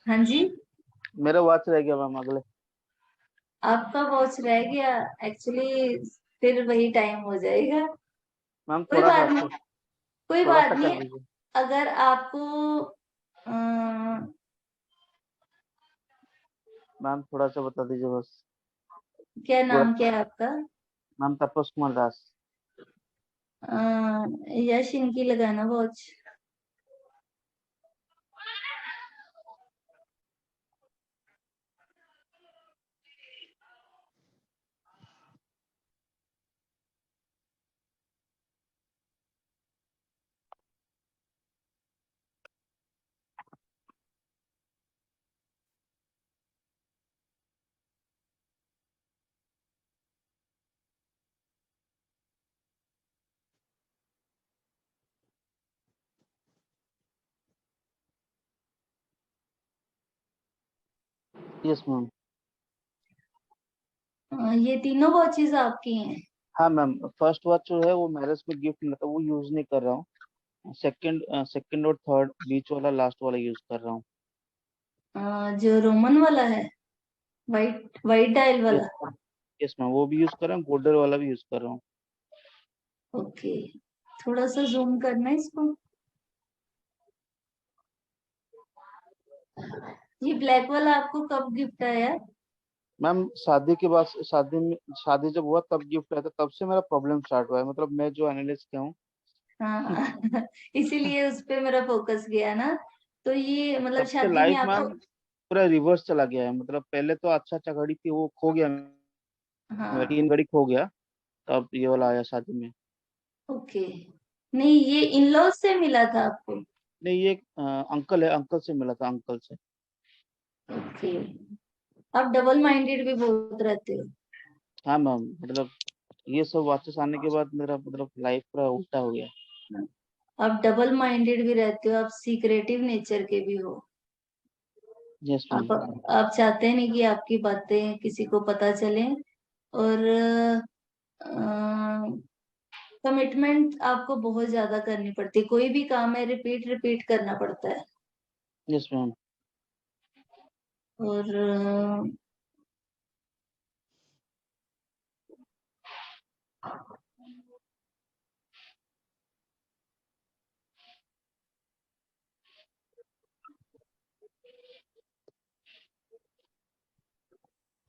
हाँ जी, मेरा वॉच रह गया मैम अगले। आपका वॉच रह गया एक्चुअली, फिर वही टाइम हो जाएगा। मैम कोई थोड़ा सा बात नहीं, कोई थोड़ा बात सा कर नहीं। दीजिए। अगर आपको मैम थोड़ा सा बता दीजिए बस। क्या पूरा नाम क्या है आपका? मैम तपस कुमार दास। यश इनकी लगाना वॉच। Yes ma'am. ये तीनों वॉचेस आपकी हैं? हाँ मैम, फर्स्ट वॉच जो है वो मैरिज में गिफ्ट मिला था, वो यूज नहीं कर रहा हूँ। सेकंड और थर्ड बीच वाला लास्ट वाला यूज कर रहा हूँ। जो रोमन वाला है, वाइट वाइट डायल वाला। यस मैम, वो भी यूज कर रहा हूँ, गोल्डन वाला भी यूज कर रहा हूँ। ओके, थोड़ा सा जूम करना है इसको। ये ब्लैक वाला आपको कब गिफ्ट आया? मैम शादी के बाद, शादी जब हुआ तब गिफ्ट आया था, तब से मेरा प्रॉब्लम स्टार्ट हुआ है। मतलब मैं जो एनालिस्ट किया हूँ, हाँ इसीलिए उस पे मेरा फोकस गया ना। तो ये मतलब तब से शादी में लाइफ आपको। मैम पूरा रिवर्स चला गया है। मतलब पहले तो अच्छा अच्छा घड़ी थी, वो खो गया, मेरा हाँ, 3 घड़ी खो गया। तब ये वाला आया शादी में। ओके। नहीं, ये इन लॉज से मिला था आपको? नहीं, ये अंकल है, अंकल से मिला था, अंकल से। ओके, आप डबल माइंडेड भी बहुत रहते हो। हाँ मैम, मतलब ये सब वापस आने के बाद मेरा मतलब लाइफ पूरा उल्टा हो गया। आप डबल माइंडेड भी रहते हो, आप सीक्रेटिव नेचर के भी हो। यस आप मैम। आप चाहते नहीं कि आपकी बातें किसी को पता चले। और कमिटमेंट आपको बहुत ज्यादा करनी पड़ती है, कोई भी काम है रिपीट रिपीट करना पड़ता है। Yes ma'am. और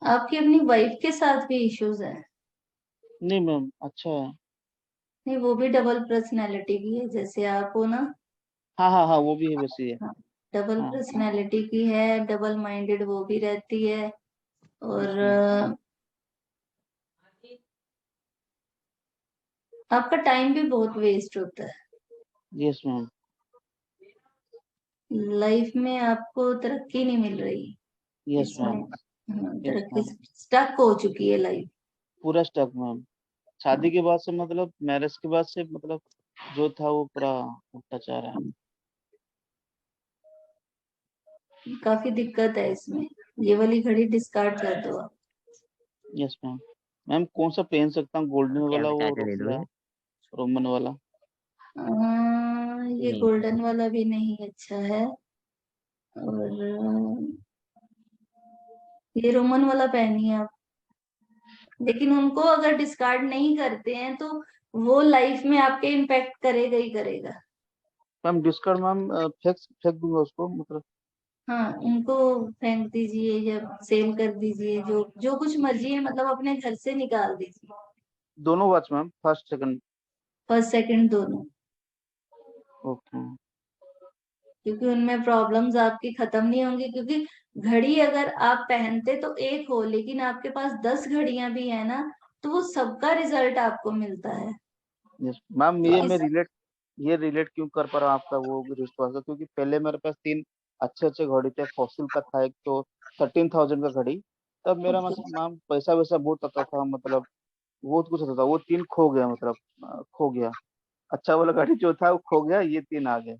आपकी अपनी वाइफ के साथ भी इश्यूज है? नहीं मैम, अच्छा है। नहीं, वो भी डबल पर्सनैलिटी की है जैसे आप हो ना। हाँ हाँ हाँ, वो भी है, वैसी है। हाँ, डबल हाँ। पर्सनैलिटी की है, डबल माइंडेड वो भी रहती है। यस और मैम। आपका टाइम भी बहुत वेस्ट होता है। Yes ma'am. लाइफ में आपको तरक्की नहीं मिल रही यस इसमें। मैम। यस तरक्की मैम। स्टक हो चुकी है लाइफ। पूरा स्टक मैम। शादी के बाद से, मतलब मैरिज के बाद से, मतलब जो था वो पूरा उल्टा जा रहा है। काफी दिक्कत है इसमें। ये वाली घड़ी डिस्कार्ड कर दो आप। Yes ma'am. मैम कौन सा पहन सकता हूँ, गोल्डन वाला वो या रोमन वाला? ये गोल्डन वाला भी नहीं अच्छा है। और ये रोमन वाला पहनिए आप। लेकिन उनको अगर डिस्कार्ड नहीं करते हैं तो वो लाइफ में आपके इम्पेक्ट करेगा ही करेगा। मैम डिस्काउंट मैम फेंक फेंक दूंगा उसको, मतलब। हाँ, उनको फेंक दीजिए या सेल कर दीजिए, जो जो कुछ मर्जी है, मतलब अपने घर से निकाल दीजिए। दोनों watch ma'am, first second. First second दोनों। ओके। क्योंकि उनमें प्रॉब्लम्स आपकी खत्म नहीं होंगी, क्योंकि घड़ी अगर आप पहनते तो एक हो, लेकिन आपके पास 10 घड़ियां भी है ना, तो वो सबका रिजल्ट आपको मिलता है। यस मैम, तो ये रिलेट क्यों कर पा रहा हूँ आपका वो रिस्ट वॉच का, क्योंकि पहले मेरे पास 3 अच्छे अच्छे घड़ी थे। फॉसिल का था एक, तो 13,000 का घड़ी। तब मेरा मैम पैसा वैसा बहुत आता था, मतलब बहुत कुछ आता था। वो 3 खो गया, मतलब खो गया। अच्छा वाला घड़ी जो था वो खो गया, ये 3 आ गए।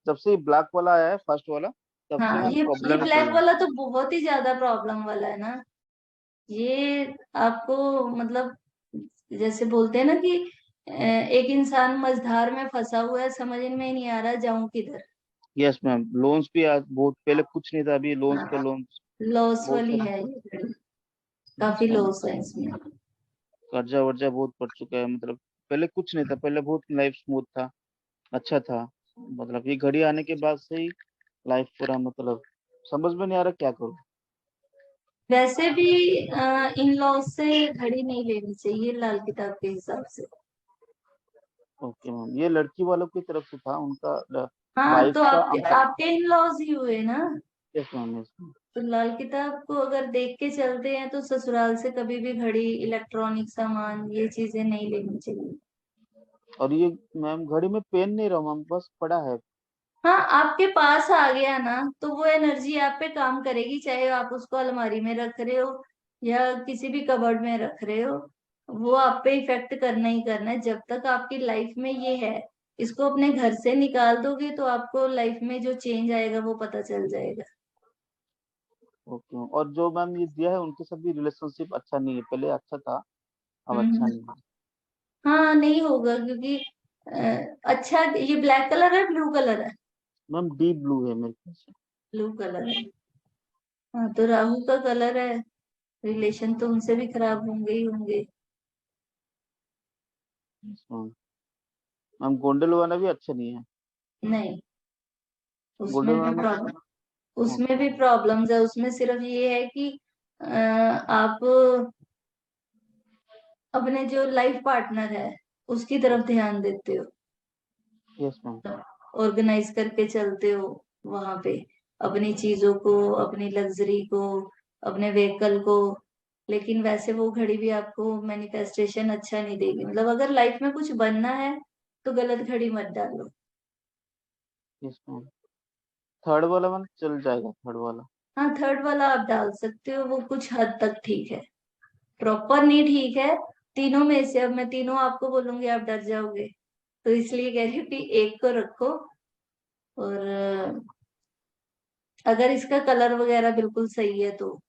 जब से ब्लैक वाला आया है, फर्स्ट वाला, तब से हाँ, मैम ये प्रॉब्लम ही चल ब्लैक रहा है। वाला तो बहुत ही ज्यादा प्रॉब्लम वाला है ना। ये आपको मतलब जैसे बोलते हैं ना कि एक इंसान मझधार में फंसा हुआ है, समझ में ही नहीं आ रहा जाऊं किधर। यस मैम, लोन्स भी आज बहुत, पहले कुछ नहीं था, अभी लोन्स पे लोन्स लॉस बहुत वाली सारे। है ये घड़ी। यस काफी मैम, लॉस है इसमें। कर्जा वर्जा बहुत पड़ चुका है। मतलब पहले कुछ नहीं था, पहले बहुत लाइफ स्मूथ था, अच्छा था। मतलब ये घड़ी आने के बाद से ही लाइफ पूरा मतलब समझ में नहीं आ रहा क्या करूँ। वैसे भी इन लॉज से घड़ी नहीं लेनी चाहिए लाल किताब के हिसाब से। ओके मैम, ये लड़की वालों की तरफ से था, उनका हाँ वाइफ तो का आपके इन लॉज ही हुए ना। Yes ma'am, yes ma'am. तो लाल किताब को अगर देख के चलते हैं तो ससुराल से कभी भी घड़ी, इलेक्ट्रॉनिक सामान, ये चीजें नहीं लेनी चाहिए। और ये मैम घड़ी में पेन नहीं रहा मैम, बस पड़ा है। हाँ, आपके पास आ गया ना तो वो एनर्जी आप पे काम करेगी, चाहे आप उसको अलमारी में रख रहे हो या किसी भी कबर्ड में रख रहे हो, वो आप पे इफेक्ट करना ही करना है। जब तक आपकी लाइफ में ये है, इसको अपने घर से निकाल दोगे तो आपको लाइफ में जो चेंज आएगा वो पता चल जाएगा। ओके मैम, और जो मैम ये दिया है उनके साथ भी रिलेशनशिप अच्छा नहीं है, पहले अच्छा था अब अच्छा हम्म। नहीं है। हाँ, नहीं होगा क्योंकि अच्छा, ये ब्लैक कलर है, ब्लू कलर है? मैम डीप ब्लू है मेरे ख्याल से। ब्लू कलर है। हाँ, तो राहु का कलर है, रिलेशन तो उनसे भी खराब होंगे ही होंगे। Yes, मैम गोल्डन वाला भी अच्छा नहीं है। नहीं, गोल्डन उसमें भी वाला प्रॉब्लम, उसमें ओके। भी प्रॉब्लम्स है। उसमें सिर्फ ये है कि आप अपने जो लाइफ पार्टनर है उसकी तरफ ध्यान देते हो, यस मैम। ऑर्गेनाइज करके चलते हो वहां पे, अपनी चीजों को, अपनी लग्जरी को, अपने व्हीकल को। लेकिन वैसे वो घड़ी भी आपको मैनिफेस्टेशन अच्छा नहीं देगी। मतलब अगर लाइफ में कुछ बनना है तो गलत घड़ी मत डालो। यस मैम, थर्ड वाला मैम चल जाएगा, थर्ड वाला। हाँ, थर्ड वाला आप डाल सकते हो, वो कुछ हद तक ठीक है, प्रॉपर नहीं ठीक है। तीनों में से अब मैं तीनों आपको बोलूंगी आप डर जाओगे, तो इसलिए कह रही हूँ कि एक को रखो। और अगर इसका कलर वगैरह बिल्कुल सही है तो।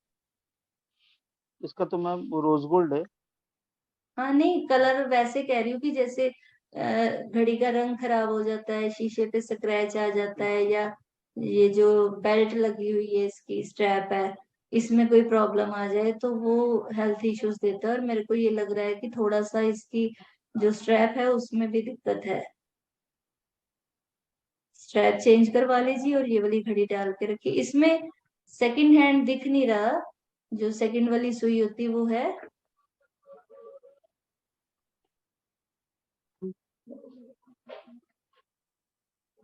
इसका तो मैम रोज गोल्ड है। हाँ नहीं, कलर वैसे कह रही हूँ कि जैसे घड़ी का रंग खराब हो जाता है, शीशे पे स्क्रैच आ जाता है, या ये जो बेल्ट लगी हुई है, इसकी स्ट्रैप है, इसमें कोई प्रॉब्लम आ जाए तो वो हेल्थ इश्यूज देता है। और मेरे को ये लग रहा है कि थोड़ा सा इसकी जो स्ट्रैप है उसमें भी दिक्कत है। स्ट्रैप चेंज करवा लीजिए और ये वाली घड़ी डाल के रखिए। इसमें सेकंड हैंड दिख नहीं रहा, जो सेकंड वाली सुई होती है वो है।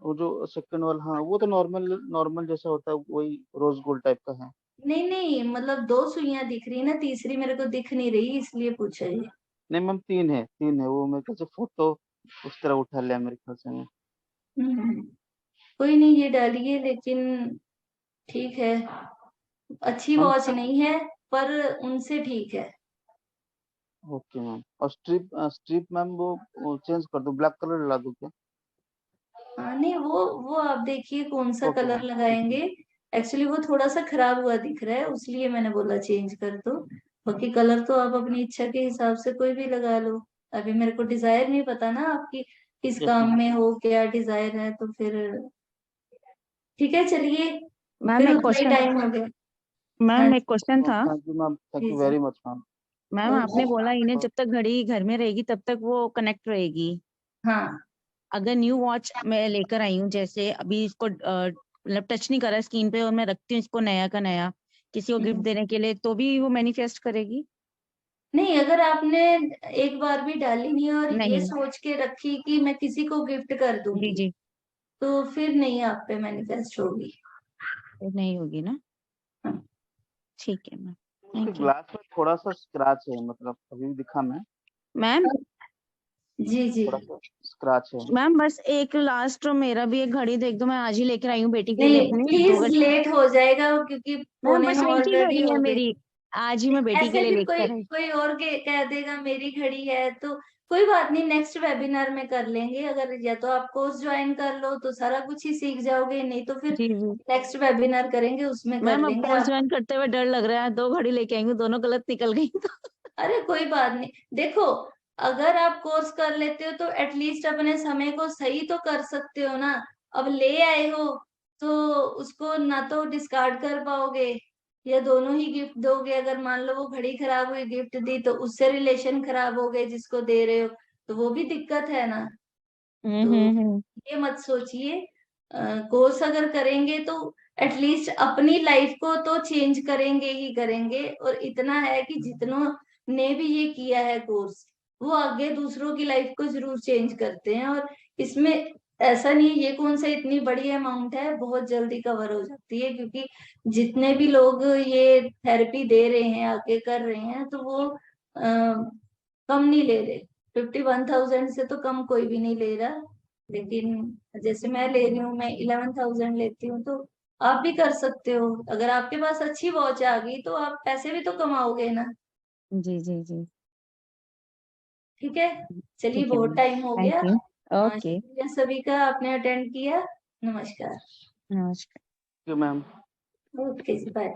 वो जो सेकंड वाला, हाँ वो तो नॉर्मल नॉर्मल जैसा होता है, वही रोज गोल्ड टाइप का है। नहीं नहीं, मतलब दो सुइयां दिख रही ना, तीसरी मेरे को दिख नहीं रही, इसलिए पूछा ये। नहीं मैम तीन है, तीन है, वो मेरे ख्याल से फोटो उस तरह उठा लिया मेरे ख्याल से मैं। हम्म, कोई नहीं, ये डालिए, लेकिन ठीक है, अच्छी मैम वॉच नहीं है पर उनसे ठीक है। ओके मैम, और स्ट्रिप स्ट्रिप मैम वो चेंज कर दो, ब्लैक कलर डला दो क्या? हाँ नहीं, वो आप देखिए कौन सा ओके कलर मैम, ठीक लगाएंगे। है। एक्चुअली वो थोड़ा सा खराब हुआ दिख रहा है, इसलिए मैंने बोला चेंज कर दो। बाकी कलर तो आप अपनी इच्छा के हिसाब से कोई भी लगा लो। अभी मेरे को डिजायर नहीं पता ना आपकी किस यस काम मैम। में हो, क्या डिजायर है, तो फिर ठीक है, चलिए, मैम फिर एक उतना ही क्वेश्चन, टाइम हो गया। हाँ मैम एक क्वेश्चन था। थैंक यू मैम, थैंक जी यू जी। Very much ma'am. मैम आपने बोला इन्हें ओके। जब तक घड़ी घर में रहेगी तब तक वो कनेक्ट रहेगी। हाँ अगर न्यू वॉच मैं लेकर आई हूँ, जैसे अभी इसको मतलब टच नहीं करा स्क्रीन पे, और मैं रखती हूँ इसको नया का नया किसी को गिफ्ट देने के लिए, तो भी वो मैनिफेस्ट करेगी? नहीं, अगर आपने एक बार भी डाली नहीं और ये नहीं। सोच के रखी कि मैं किसी को गिफ्ट कर जी दूंगी, जी। तो फिर नहीं आप पे मैनिफेस्ट होगी। तो नहीं होगी ना? हाँ। ठीक है मैम, उसके थैंक यू ग्लास में थोड़ा सा स्क्रैच है, मतलब अभी भी दिखा मैं, मैम। जी जी। थोड़ा सा स्क्रैच है। मैम बस एक लास्ट, मेरा भी एक घड़ी देख दो, मैं आज ही लेकर आई हूँ बेटी के लिए नहीं अपनी दो प्लीज, घड़ी। लेट हो जाएगा क्योंकि मैम पौने बस नौ एक ही ऑलरेडी घड़ी है हो गए। मेरी, आज ही मैं बेटी के ऐसे लिए भी कोई लेकर आई। कोई और कह देगा मेरी घड़ी है, तो कोई बात नहीं, नेक्स्ट वेबिनार में कर लेंगे। अगर या तो आप कोर्स ज्वाइन कर लो तो सारा कुछ ही सीख जाओगे, नहीं तो फिर जी जी। नेक्स्ट वेबिनार करेंगे उसमें कर मैम अब लेंगे कोर्स आप। ज्वाइन करते हुए डर लग रहा है, दो घड़ी लेके आई हूँ, दोनों गलत निकल गई तो। अरे कोई बात नहीं, देखो, अगर आप कोर्स कर लेते हो तो एटलीस्ट अपने समय को सही तो कर सकते हो ना। अब ले आए हो तो उसको ना तो डिस्कार्ड कर पाओगे, या दोनों ही गिफ्ट दोगे। अगर मान लो वो घड़ी खराब हुई, गिफ्ट दी, तो उससे रिलेशन खराब हो गए जिसको दे रहे हो, तो वो भी दिक्कत है ना। हम्म। ये मत सोचिए। कोर्स अगर करेंगे तो एटलीस्ट अपनी लाइफ को तो चेंज करेंगे ही करेंगे, और इतना है कि जितनों ने भी ये किया है कोर्स, वो आगे दूसरों की लाइफ को जरूर चेंज करते हैं। और इसमें ऐसा नहीं है ये कौन सा इतनी बड़ी अमाउंट है, बहुत जल्दी कवर हो जाती है, क्योंकि जितने भी लोग ये थेरेपी दे रहे हैं, आगे कर रहे हैं, तो वो कम नहीं ले रहे। 51,000 से तो कम कोई भी नहीं ले रहा। लेकिन जैसे मैं ले रही हूँ, मैं 11,000 लेती हूँ, तो आप भी कर सकते हो। अगर आपके पास अच्छी वॉच आ गई तो आप पैसे भी तो कमाओगे ना। जी जी जी। ठीक है, चलिए ठीक है बहुत मैम, टाइम हो थैंक गया। यू। हाँ, ओके, शुक्रिया सभी का, आपने अटेंड किया। नमस्कार। नमस्कार। मैम। ओके जी, बाय।